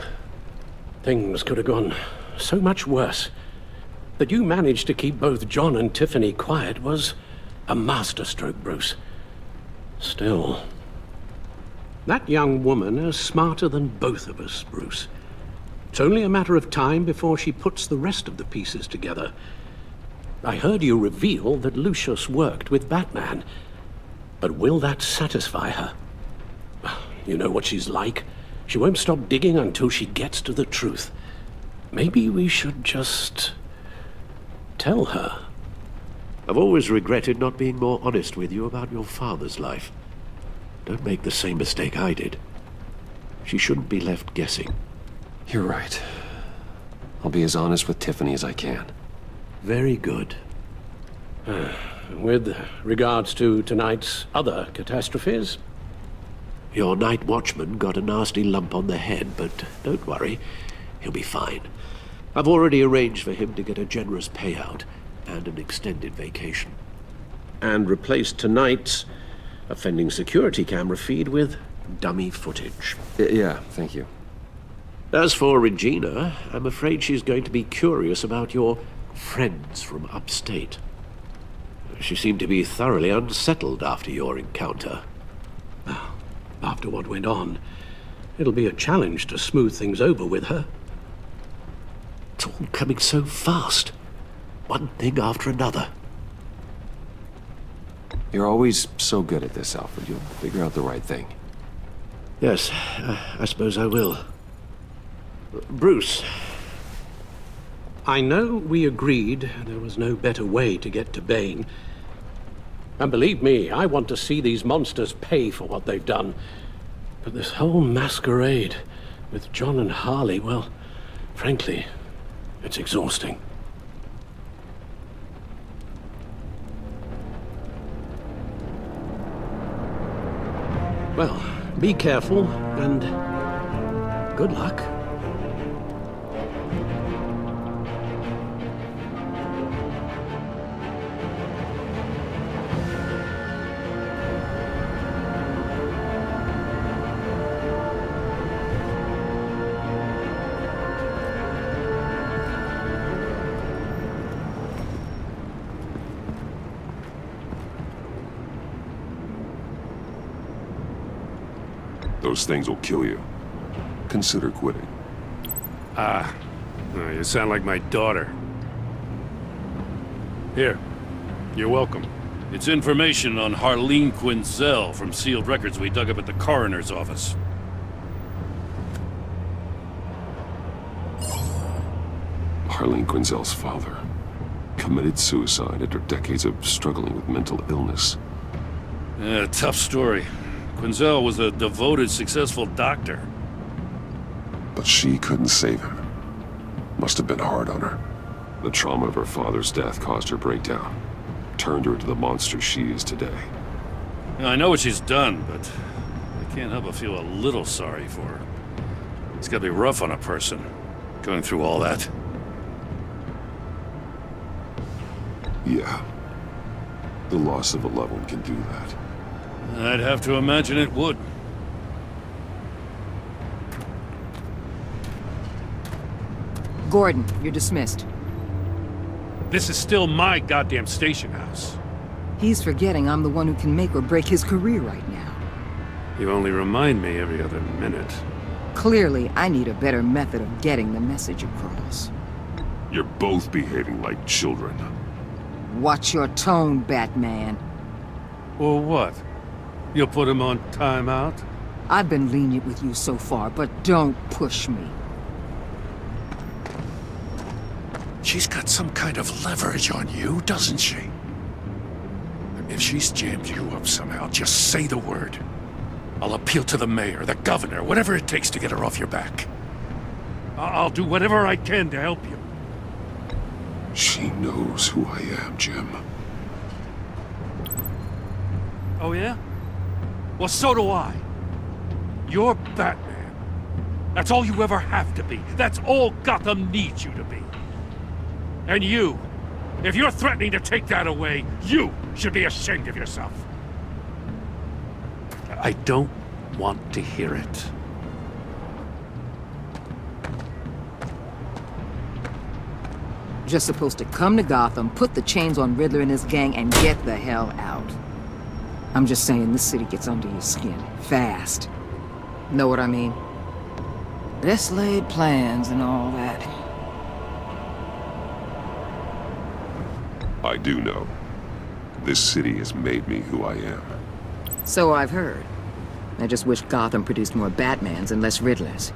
Things could have gone so much worse. That you managed to keep both John and Tiffany quiet was a masterstroke, Bruce. Still, that young woman is smarter than both of us, Bruce. It's only a matter of time before she puts the rest of the pieces together. I heard you reveal that Lucius worked with Batman. But will that satisfy her? You know what she's like. She won't stop digging until she gets to the truth. Maybe we should just tell her. I've always regretted not being more honest with you about your father's life. Don't make the same mistake I did. She shouldn't be left guessing. You're right. I'll be as honest with Tiffany as I can. Very good. With regards to tonight's other catastrophes? Your night watchman got a nasty lump on the head, but don't worry. He'll be fine. I've already arranged for him to get a generous payout and an extended vacation. And replaced tonight's offending security camera feed with dummy footage. Yeah, thank you. As for Regina, I'm afraid she's going to be curious about your friends from upstate. She seemed to be thoroughly unsettled after your encounter. After what went on, it'll be a challenge to smooth things over with her. It's all coming so fast. One thing after another. You're always so good at this, Alfred. You'll figure out the right thing. Yes, I suppose I will. Bruce. I know we agreed there was no better way to get to Bane. And believe me, I want to see these monsters pay for what they've done. But this whole masquerade with John and Harley, well, frankly, it's exhausting. Well, be careful, and good luck. Those things will kill you. Consider quitting. You sound like my daughter. Here, you're welcome. It's information on Harleen Quinzel from sealed records we dug up at the coroner's office. Harleen Quinzel's father committed suicide after decades of struggling with mental illness. Yeah, tough story. Quinzel was a devoted, successful doctor. But she couldn't save him. Must have been hard on her. The trauma of her father's death caused her breakdown. Turned her into the monster she is today. Now, I know what she's done, but I can't help but feel a little sorry for her. It's gotta be rough on a person, going through all that. Yeah. The loss of a loved one can do that. I'd have to imagine it would. Gordon, you're dismissed. This is still my goddamn station house. He's forgetting I'm the one who can make or break his career right now. You only remind me every other minute. Clearly, I need a better method of getting the message across. You're both behaving like children. Watch your tone, Batman. Or what? You'll put him on timeout? I've been lenient with you so far, but don't push me. She's got some kind of leverage on you, doesn't she? If she's jammed you up somehow, just say the word. I'll appeal to the mayor, the governor, whatever it takes to get her off your back. I'll do whatever I can to help you. She knows who I am, Jim. Oh yeah? Well, so do I. You're Batman. That's all you ever have to be. That's all Gotham needs you to be. And you, if you're threatening to take that away, you should be ashamed of yourself. I don't want to hear it. Just supposed to come to Gotham, put the chains on Riddler and his gang, and get the hell out. I'm just saying this city gets under your skin. Fast. Know what I mean? Best laid plans and all that. I do know. This city has made me who I am. So I've heard. I just wish Gotham produced more Batmans and less Riddlers.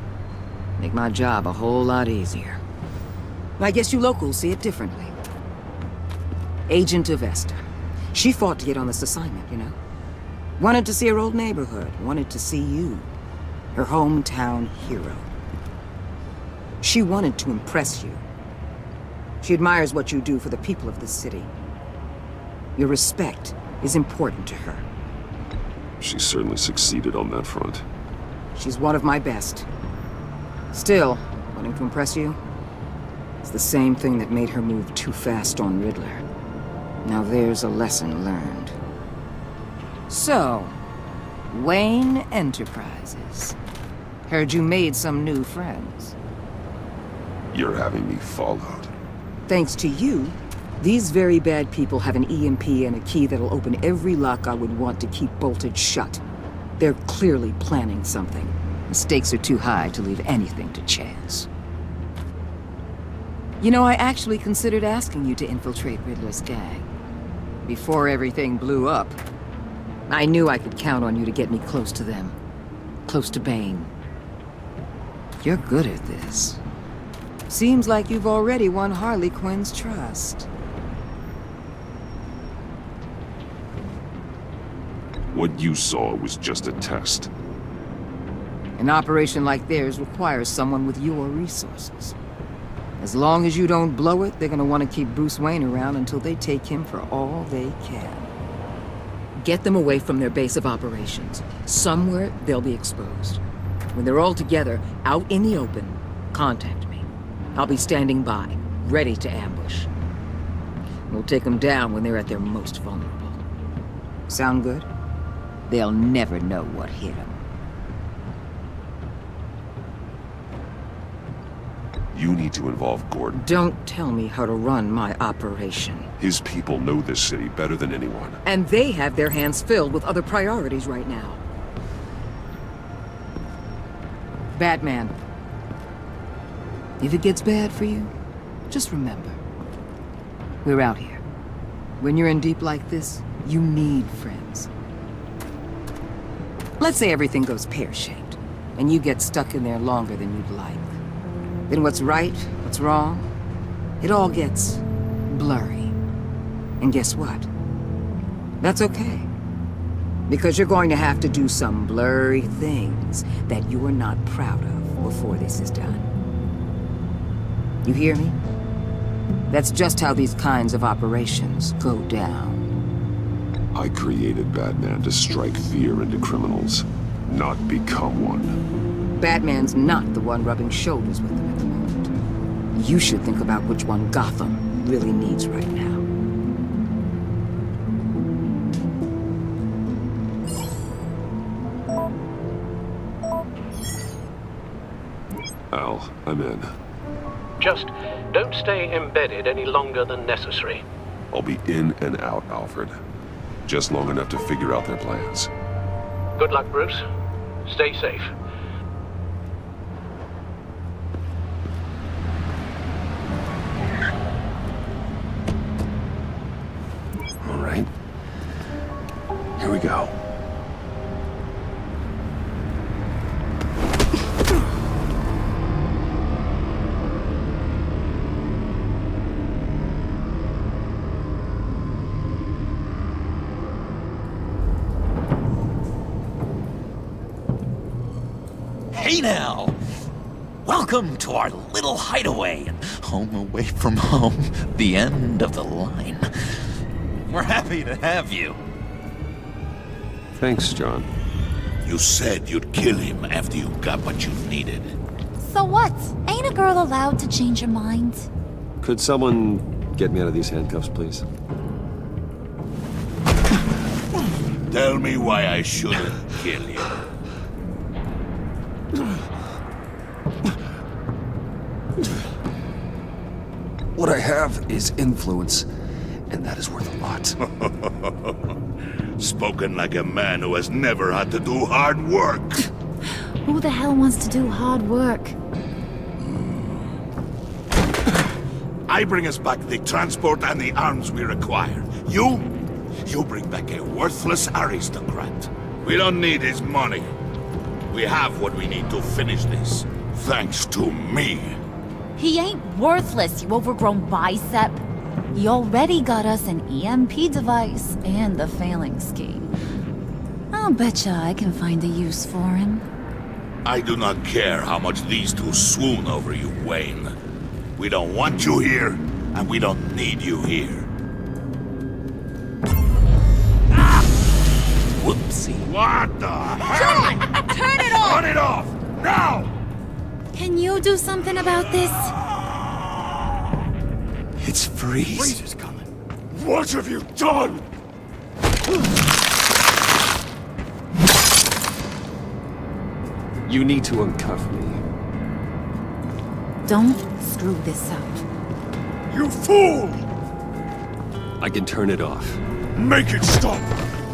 Make my job a whole lot easier. I guess you locals see it differently. Agent Avesta. She fought to get on this assignment, you know? Wanted to see her old neighborhood. Wanted to see you. Her hometown hero. She wanted to impress you. She admires what you do for the people of this city. Your respect is important to her. She certainly succeeded on that front. She's one of my best. Still, wanting to impress you? It's the same thing that made her move too fast on Riddler. Now there's a lesson learned. So, Wayne Enterprises. Heard you made some new friends. You're having me followed. Thanks to you, these very bad people have an EMP and a key that'll open every lock I would want to keep bolted shut. They're clearly planning something. The stakes are too high to leave anything to chance. You know, I actually considered asking you to infiltrate Riddler's gang. Before everything blew up, I knew I could count on you to get me close to them. Close to Bane. You're good at this. Seems like you've already won Harley Quinn's trust. What you saw was just a test. An operation like theirs requires someone with your resources. As long as you don't blow it, they're gonna want to keep Bruce Wayne around until they take him for all they can. Get them away from their base of operations. Somewhere they'll be exposed. When they're all together, out in the open, contact me. I'll be standing by, ready to ambush. We'll take them down when they're at their most vulnerable. Sound good? They'll never know what hit them. You need to involve Gordon. Don't tell me how to run my operation. His people know this city better than anyone. And they have their hands filled with other priorities right now. Batman. If it gets bad for you, just remember. We're out here. When you're in deep like this, you need friends. Let's say everything goes pear-shaped, and you get stuck in there longer than you'd like. Then what's right, what's wrong, it all gets blurry. And guess what? That's okay. Because you're going to have to do some blurry things that you're not proud of before this is done. You hear me? That's just how these kinds of operations go down. I created Batman to strike fear into criminals, not become one. Batman's not the one rubbing shoulders with them at the moment. You should think about which one Gotham really needs right now. Al, I'm in. Just don't stay embedded any longer than necessary. I'll be in and out, Alfred. Just long enough to figure out their plans. Good luck, Bruce. Stay safe. All right. Here we go. Hey now! Welcome to our little hideaway and home away from home, the end of the line. We're happy to have you. Thanks, John. You said you'd kill him after you got what you needed. So what? Ain't a girl allowed to change her mind? Could someone get me out of these handcuffs, please? Tell me why I shouldn't kill you. What I have is influence, and that is worth a lot. Spoken like a man who has never had to do hard work. Who the hell wants to do hard work? I bring us back the transport and the arms we require. You bring back a worthless aristocrat. We don't need his money. We have what we need to finish this, thanks to me. He ain't worthless, you overgrown bicep. He already got us an EMP device and the failing scheme. I'll betcha I can find a use for him. I do not care how much these two swoon over you, Wayne. We don't want you here, and we don't need you here. Ah! Whoopsie. What the hell? John! Turn it off! Turn it off! Now! Can you do something about this? It's Freeze. Freeze is coming. What have you done? You need to uncuff me. Don't screw this up. You fool! I can turn it off. Make it stop,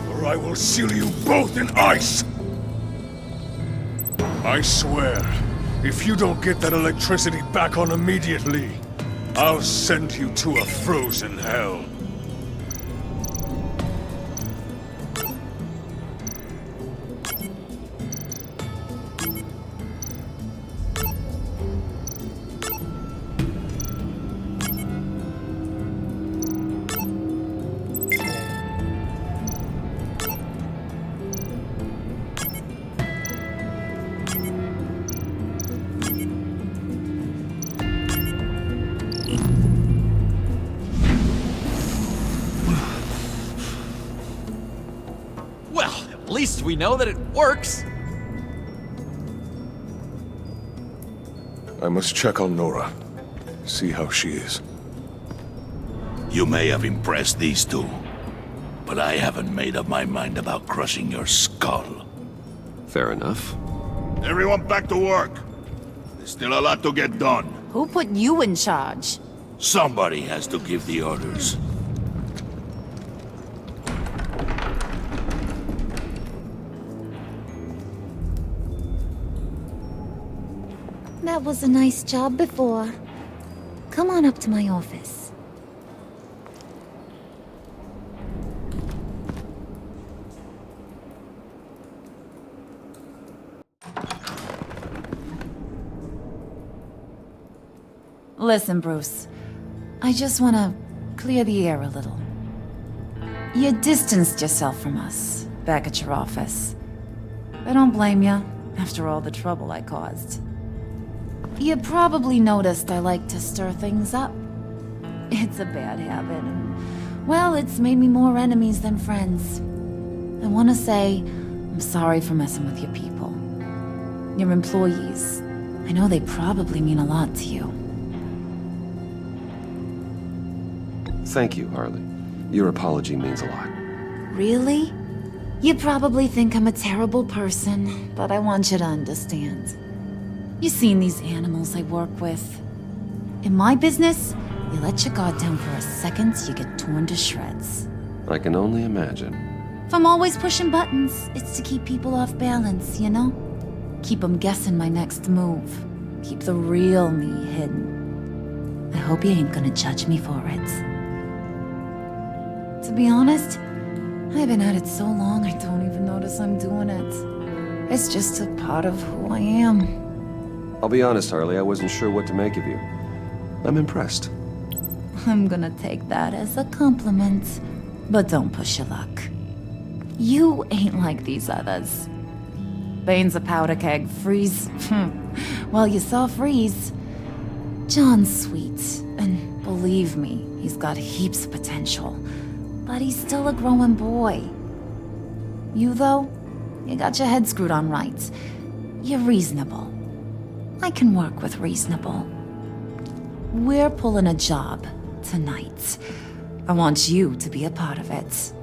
or I will seal you both in ice! I swear, if you don't get that electricity back on immediately, I'll send you to a frozen hell. Well, at least we know that it works. I must check on Nora. See how she is. You may have impressed these two, but I haven't made up my mind about crushing your skull. Fair enough. Everyone back to work. There's still a lot to get done. Who put you in charge? Somebody has to give the orders. That was a nice job before. Come on up to my office. Listen, Bruce. I just want to clear the air a little. You distanced yourself from us back at your office. I don't blame you, after all the trouble I caused. You probably noticed I like to stir things up. It's a bad habit, and, well, it's made me more enemies than friends. I want to say I'm sorry for messing with your people. Your employees. I know they probably mean a lot to you. Thank you, Harley. Your apology means a lot. Really? You probably think I'm a terrible person, but I want you to understand. You've seen these animals I work with. In my business, you let your guard down for a second, you get torn to shreds. I can only imagine. If I'm always pushing buttons, it's to keep people off balance, you know? Keep them guessing my next move. Keep the real me hidden. I hope you ain't gonna judge me for it. To be honest, I've been at it so long I don't even notice I'm doing it. It's just a part of who I am. I'll be honest, Harley, I wasn't sure what to make of you. I'm impressed. I'm gonna take that as a compliment, but don't push your luck. You ain't like these others. Bane's a powder keg, Freeze. Well, you saw Freeze. John's sweet, and believe me, he's got heaps of potential. But he's still a growing boy. You, though, you got your head screwed on right. You're reasonable. I can work with reasonable. We're pulling a job tonight. I want you to be a part of it.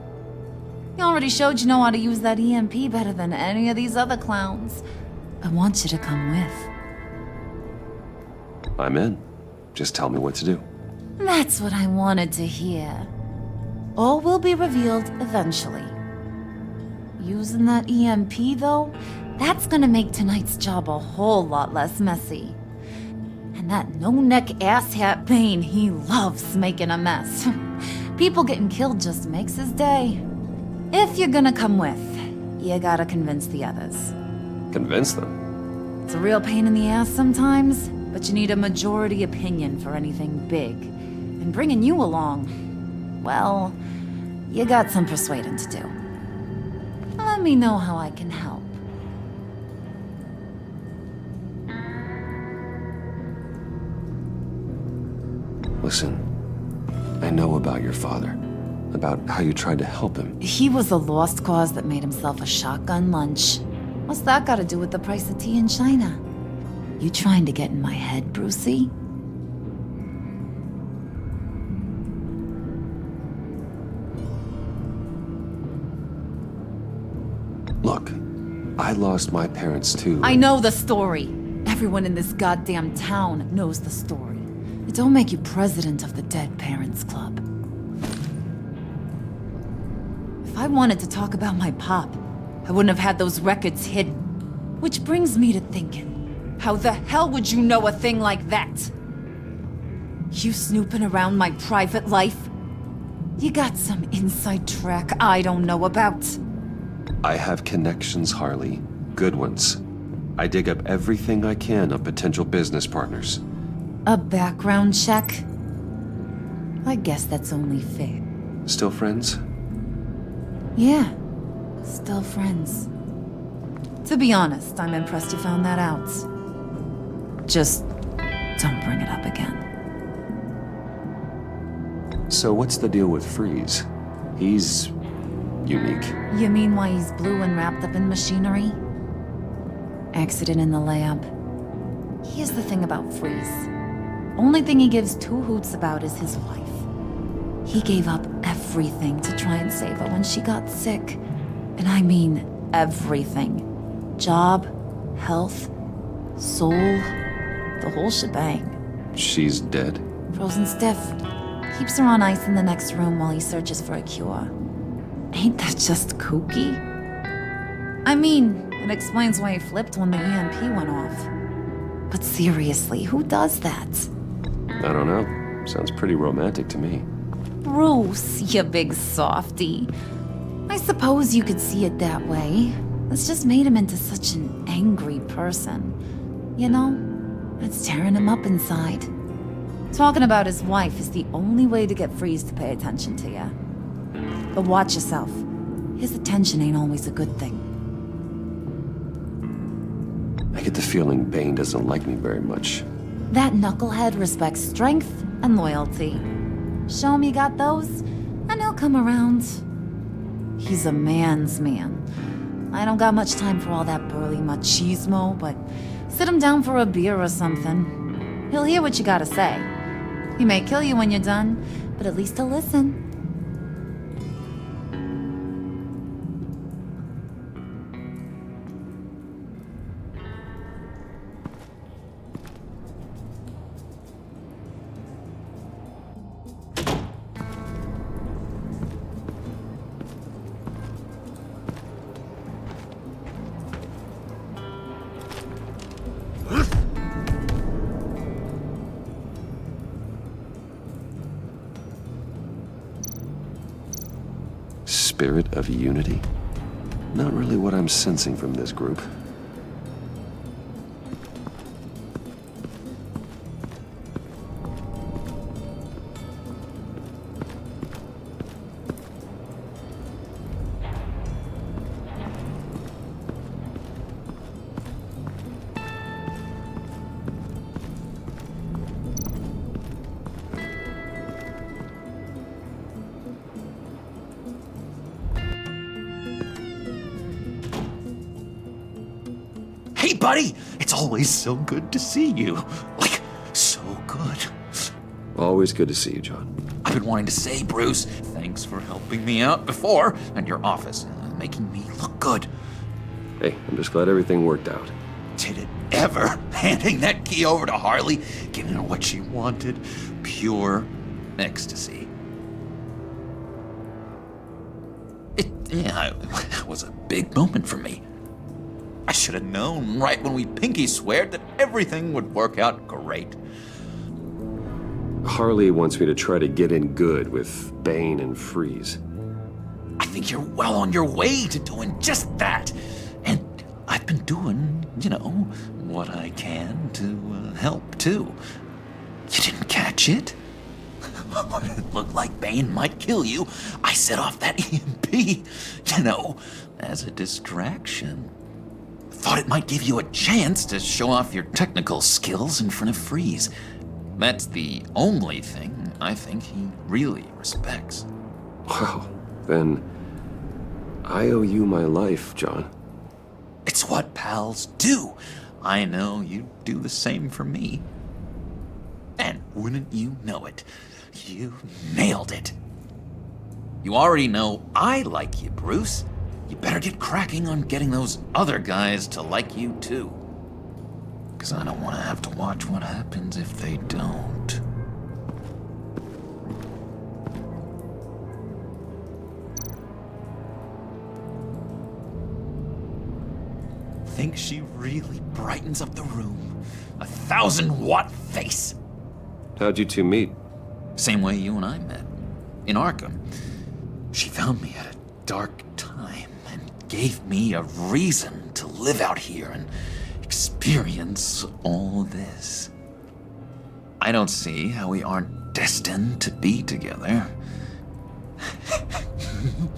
You already showed you know how to use that EMP better than any of these other clowns. I want you to come with. I'm in. Just tell me what to do. That's what I wanted to hear. All will be revealed eventually. Using that EMP, though, that's gonna make tonight's job a whole lot less messy. And that no-neck asshat Bane, he loves making a mess. People getting killed just makes his day. If you're gonna come with, you gotta convince the others. Convince them? It's a real pain in the ass sometimes, but you need a majority opinion for anything big. And bringing you along, well, you got some persuading to do. Let me know how I can help. Listen, I know about your father. About how you tried to help him. He was a lost cause that made himself a shotgun lunch. What's that got to do with the price of tea in China? You trying to get in my head, Brucey? Look, I lost my parents too. I know the story. Everyone in this goddamn town knows the story. It don't make you president of the Dead Parents Club. If I wanted to talk about my pop, I wouldn't have had those records hidden. Which brings me to thinking, how the hell would you know a thing like that? You snooping around my private life? You got some inside track I don't know about. I have connections, Harley. Good ones. I dig up everything I can of potential business partners. A background check? I guess that's only fair. Still friends? Yeah, still friends. To be honest, I'm impressed you found that out. Just don't bring it up again. So what's the deal with Freeze? He's unique. You mean why he's blue and wrapped up in machinery? Accident in the lab. Here's the thing about Freeze. Only thing he gives two hoots about is his wife. He gave up everything to try and save her when she got sick. And I mean everything. Job, health, soul, the whole shebang. She's dead? Frozen stiff. Keeps her on ice in the next room while he searches for a cure. Ain't that just kooky? I mean, it explains why he flipped when the EMP went off. But seriously, who does that? I don't know. Sounds pretty romantic to me. Bruce, you big softy. I suppose you could see it that way. It's just made him into such an angry person. You know, it's tearing him up inside. Talking about his wife is the only way to get Freeze to pay attention to you. But watch yourself. His attention ain't always a good thing. I get the feeling Bane doesn't like me very much. That knucklehead respects strength and loyalty. Show him you got those, and he'll come around. He's a man's man. I don't got much time for all that burly machismo, but sit him down for a beer or something. He'll hear what you gotta say. He may kill you when you're done, but at least he'll listen. Spirit of unity? Not really what I'm sensing from this group. Hey, buddy! It's always so good to see you. Like, so good. Always good to see you, John. I've been wanting to say, Bruce, thanks for helping me out before, and your office, making me look good. Hey, I'm just glad everything worked out. Did it ever? Handing that key over to Harley, giving her what she wanted. Pure ecstasy. It was a big moment for me. I should have known right when we pinky sweared that everything would work out great. Harley wants me to try to get in good with Bane and Freeze. I think you're well on your way to doing just that. And I've been doing, what I can to help, too. You didn't catch it? When it looked like Bane might kill you, I set off that EMP, as a distraction. Thought it might give you a chance to show off your technical skills in front of Freeze. That's the only thing I think he really respects. Wow, then I owe you my life, John. It's what pals do. I know you do the same for me. And wouldn't you know it, you nailed it. You already know I like you, Bruce. You better get cracking on getting those other guys to like you too. 'Cause I don't want to have to watch what happens if they don't. think she really brightens up the room? 1,000-watt face! How'd you two meet? Same way you and I met. In Arkham. She found me at a dark time and gave me a reason to live out here and experience all this. I don't see how we aren't destined to be together.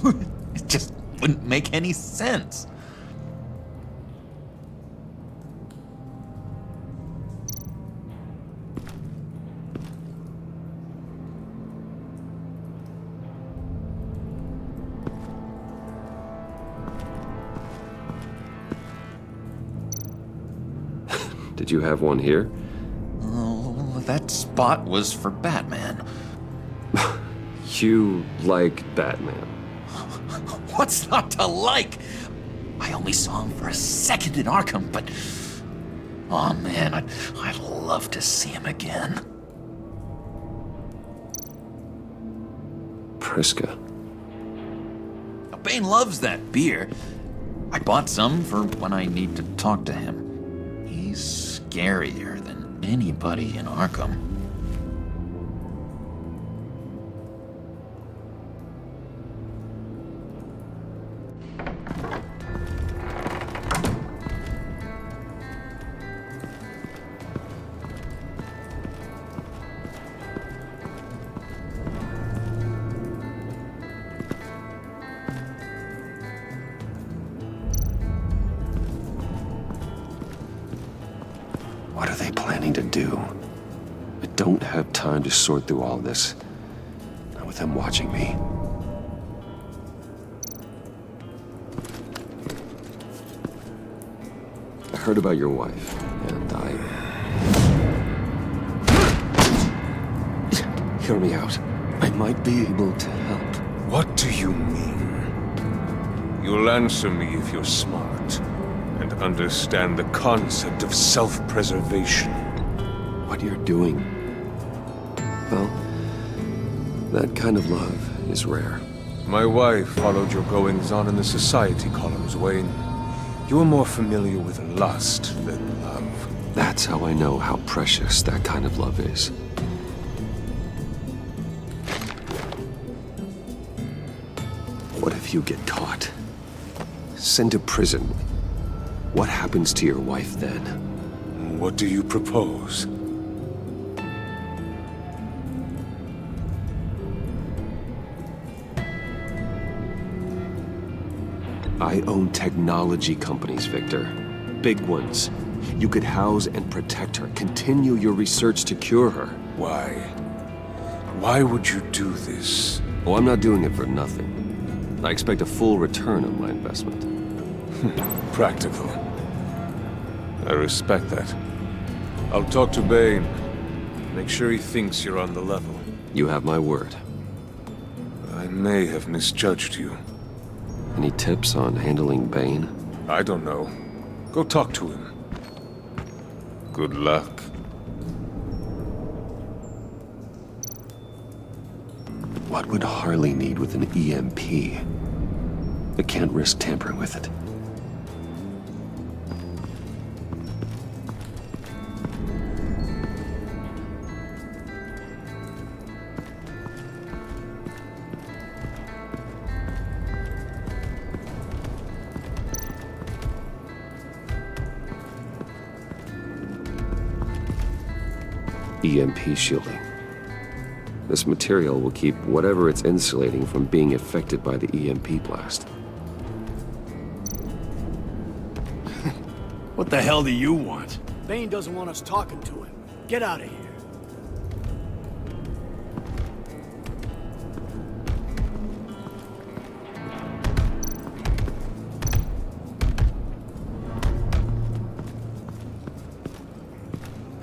It just wouldn't make any sense. Did you have one here? Oh, that spot was for Batman. You like Batman? What's not to like? I only saw him for a second in Arkham, but... oh man, I'd love to see him again. Priska. Bane loves that beer. I bought some for when I need to talk to him. He's scarier than anybody in Arkham. What are they planning to do? I don't have time to sort through all this. Not with them watching me. I heard about your wife, and hear me out. I might be able to help. What do you mean? You'll answer me if you're smart and understand the concept of self-preservation. What you're doing, well, that kind of love is rare. My wife followed your goings-on in the society columns, Wayne. You are more familiar with lust than love. That's how I know how precious that kind of love is. What if you get caught? Sent to prison? What happens to your wife then? What do you propose? I own technology companies, Victor. Big ones. You could house and protect her, continue your research to cure her. Why? Why would you do this? Oh, I'm not doing it for nothing. I expect a full return on my investment. Practical. I respect that. I'll talk to Bane. Make sure he thinks you're on the level. You have my word. I may have misjudged you. Any tips on handling Bane? I don't know. Go talk to him. Good luck. What would Harley need with an EMP? I can't risk tampering with it. EMP shielding. This material will keep whatever it's insulating from being affected by the EMP blast. What the hell do you want? Bane doesn't want us talking to him. Get out of here.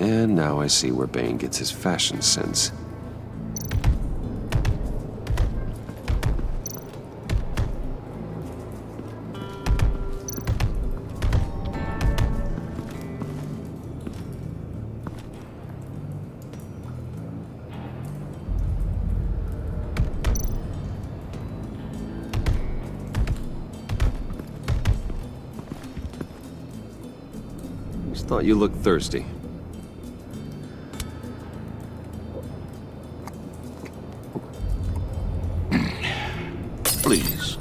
And now I see where Bane gets his fashion sense. Thought you looked thirsty. Please,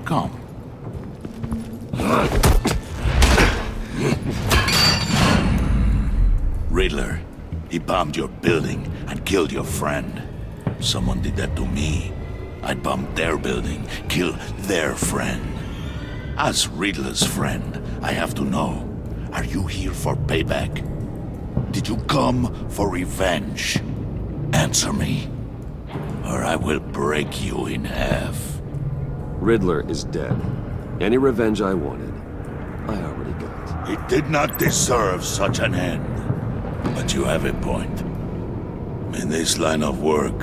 come. Riddler, he bombed your building and killed your friend. Someone did that to me. I'd bomb their building, kill their friend. As Riddler's friend, I have to know, are you here for payback? Did you come for revenge? Answer me, or I will break you in half. Riddler is dead. Any revenge I wanted, I already got. He did not deserve such an end. But you have a point. In this line of work,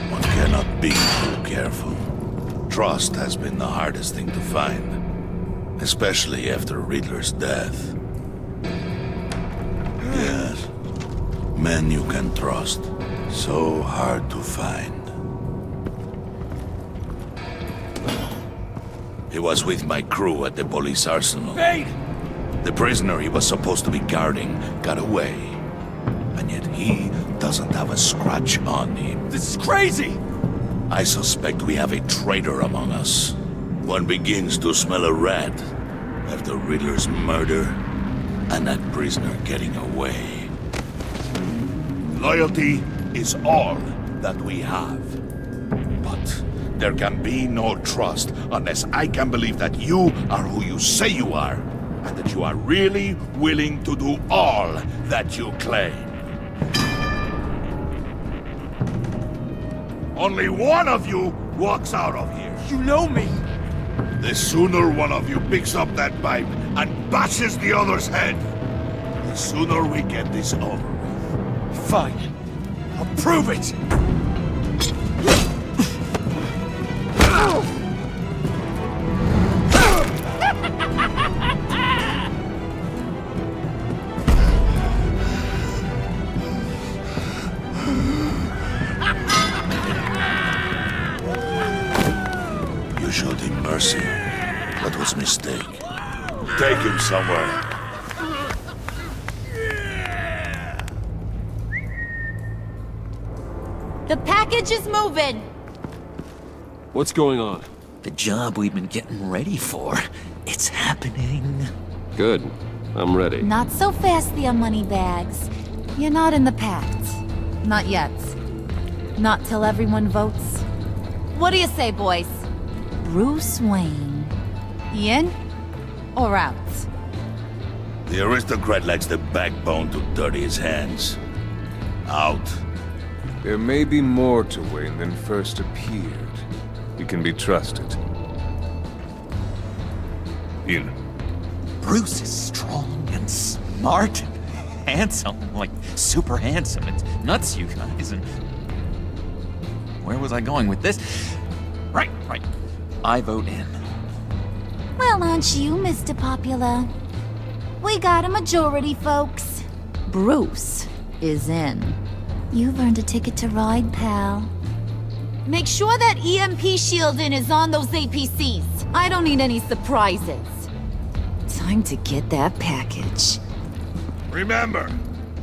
one cannot be too careful. Trust has been the hardest thing to find, especially after Riddler's death. Yes, men you can trust, so hard to find. He was with my crew at the police arsenal. Bane! The prisoner he was supposed to be guarding got away. And yet he doesn't have a scratch on him. This is crazy! I suspect we have a traitor among us. One begins to smell a rat after Riddler's murder and that prisoner getting away. Loyalty is all that we have. But there can be no trust unless I can believe that you are who you say you are, and that you are really willing to do all that you claim. Only one of you walks out of here. You know me! The sooner one of you picks up that pipe and bashes the other's head, the sooner we get this over with. Fine. I'll prove it! You showed him mercy. That was a mistake. Take him somewhere. The package is moving! What's going on? The job we've been getting ready for. It's happening. Good. I'm ready. Not so fast, the money bags. You're not in the Pact. Not yet. Not till everyone votes. What do you say, boys? Bruce Wayne. In or out? The aristocrat lacks the backbone to dirty his hands. Out. There may be more to Wayne than first appeared. He can be trusted. In. Bruce is strong and smart and handsome, like super handsome. It's nuts, you guys. And where was I going with this? Right. I vote in. Well, aren't you, Mr. Popular? We got a majority, folks. Bruce is in. You've earned a ticket to ride, pal. Make sure that EMP shielding is on those APCs. I don't need any surprises. Time to get that package. Remember,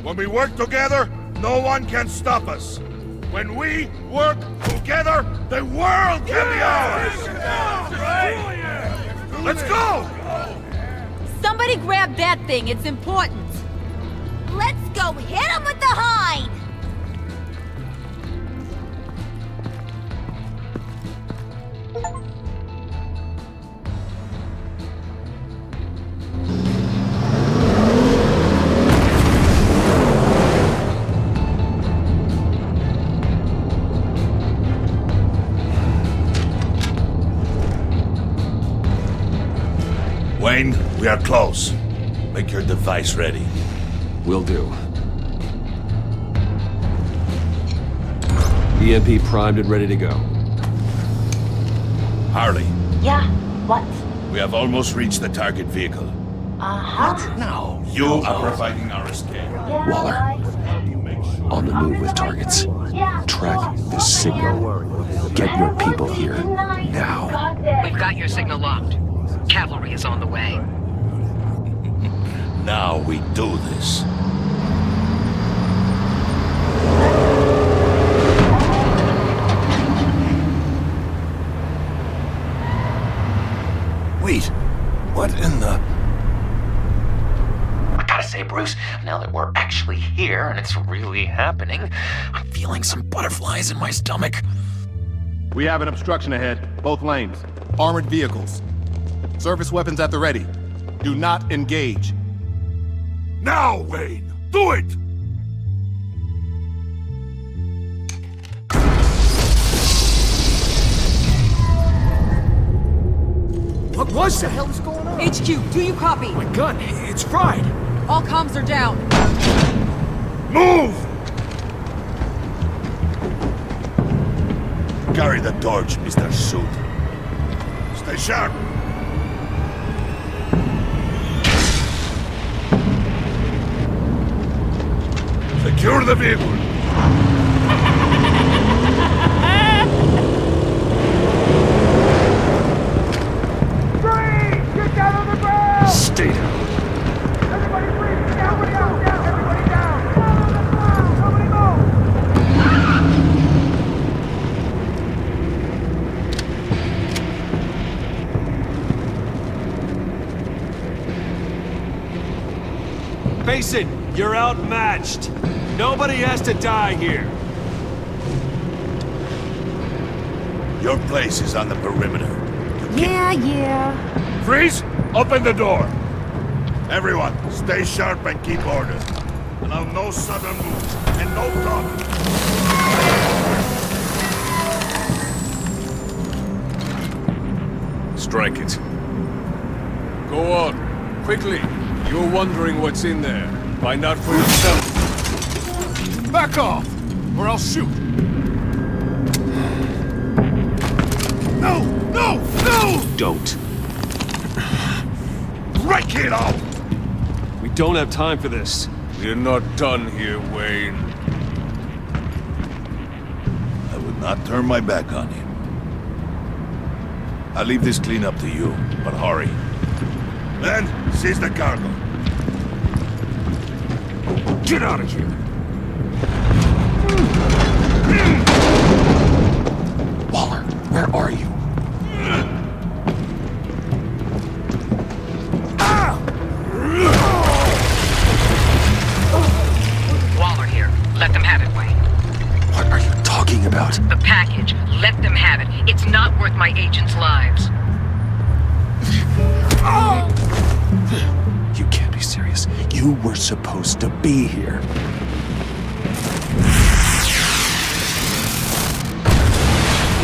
when we work together, no one can stop us. When we work together, the world can be ours! Let's go! Somebody grab that thing, it's important. Let's go hit him with the hide! Wayne, we are close. Make your device ready. Will do. EMP primed and ready to go. Harley, Yeah, what? we have almost reached the target vehicle. Uh-huh. Now, you are providing our escape. Waller, on the move with targets. Track this signal. Get your people here, now. We've got your signal locked. Cavalry is on the way. Now we do this. Wait, what in the... I gotta say, Bruce, now that we're actually here and it's really happening, I'm feeling some butterflies in my stomach. We have an obstruction ahead, both lanes. Armored vehicles. Service weapons at the ready. Do not engage. Now, Wayne! Do it! What was that? What the hell is going on? HQ, do you copy? My gun, it's fried. All comms are down. Move! Carry the torch, Mr. Suit. Stay sharp. Secure the vehicle. Get down on the ground! Stay down. Everybody freeze! Down, down, down! Everybody down! Down on the ground! Nobody move! Face it, you're outmatched. Nobody has to die here. Your place is on the perimeter. Yeah. Freeze! Open the door! Everyone, stay sharp and keep order. Allow no sudden moves, and no talk. Strike it. Go on. Quickly. You're wondering what's in there. Find out for yourself. Back off! Or I'll shoot! No! No! No! Don't. Break it out! We don't have time for this. We're not done here, Wayne. I would not turn my back on him. I'll leave this cleanup to you, but hurry. Then, seize the cargo. Get out of here! Waller, where are you? Waller here. Let them have it, Wayne. What are you talking about? The package. Let them have it. It's not worth my agents' lives. You can't be serious. You were supposed to be here.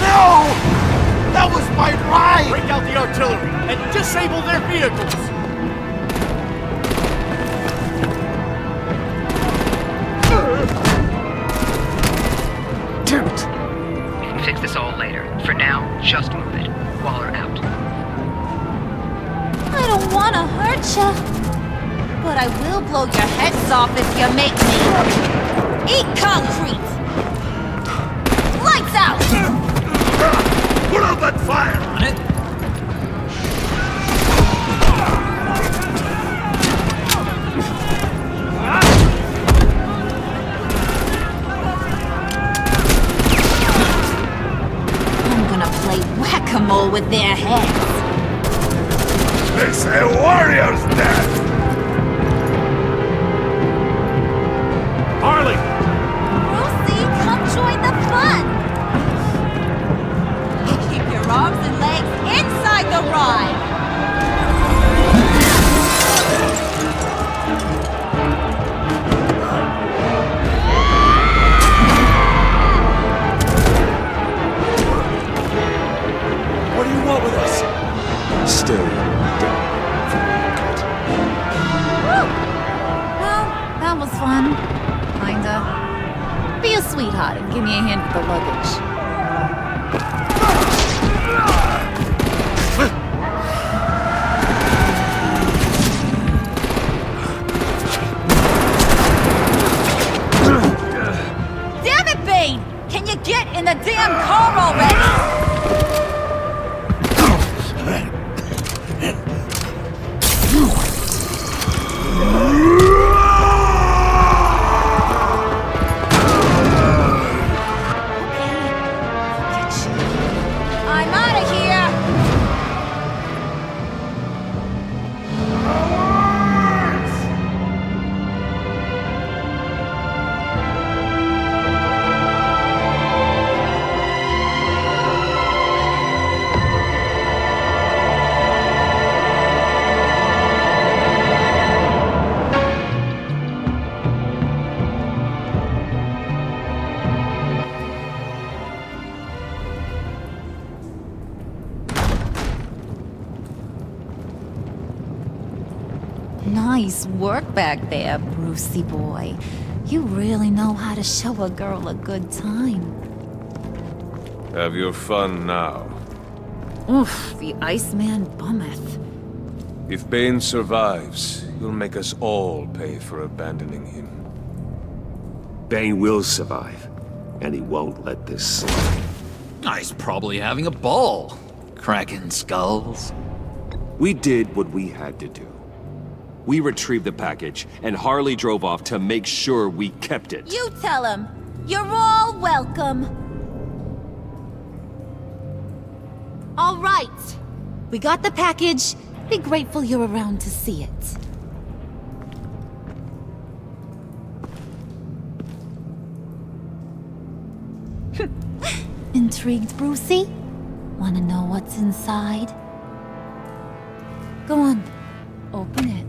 No! That was my ride! Break out the artillery and disable their vehicles! Damn it! We can fix this all later. For now, just move it. Waller out. I don't want to hurt ya, but I will blow your heads off if you make me. Eat concrete! Lights out! Put out that fire! On it. I'm gonna play whack-a-mole with their heads. It's a warrior's death! Harley! Brucey, come join the fun! Keep your arms and legs inside the ride! What do you want with us? Still down. Woo! Well, that was fun. Kinda. Be a sweetheart and give me a hand with the luggage. Damn it, Bane! Can you get in the damn car already? I'm out of here! Nice work back there, Brucey boy. You really know how to show a girl a good time. Have your fun now. Oof, the Iceman bummeth. If Bane survives, you'll make us all pay for abandoning him. Bane will survive, and he won't let this slide. He's probably having a ball, cracking skulls. We did what we had to do. We retrieved the package, and Harley drove off to make sure we kept it. You tell him. You're all welcome. All right. We got the package. Be grateful you're around to see it. Intrigued, Brucey? Wanna know what's inside? Go on. Open it.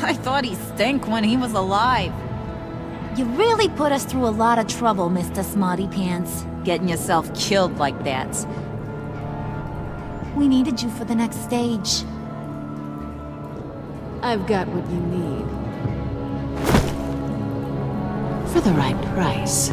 I thought he stank when he was alive. You really put us through a lot of trouble, Mr. Smarty Pants. Getting yourself killed like that. We needed you for the next stage. I've got what you need. For the right price.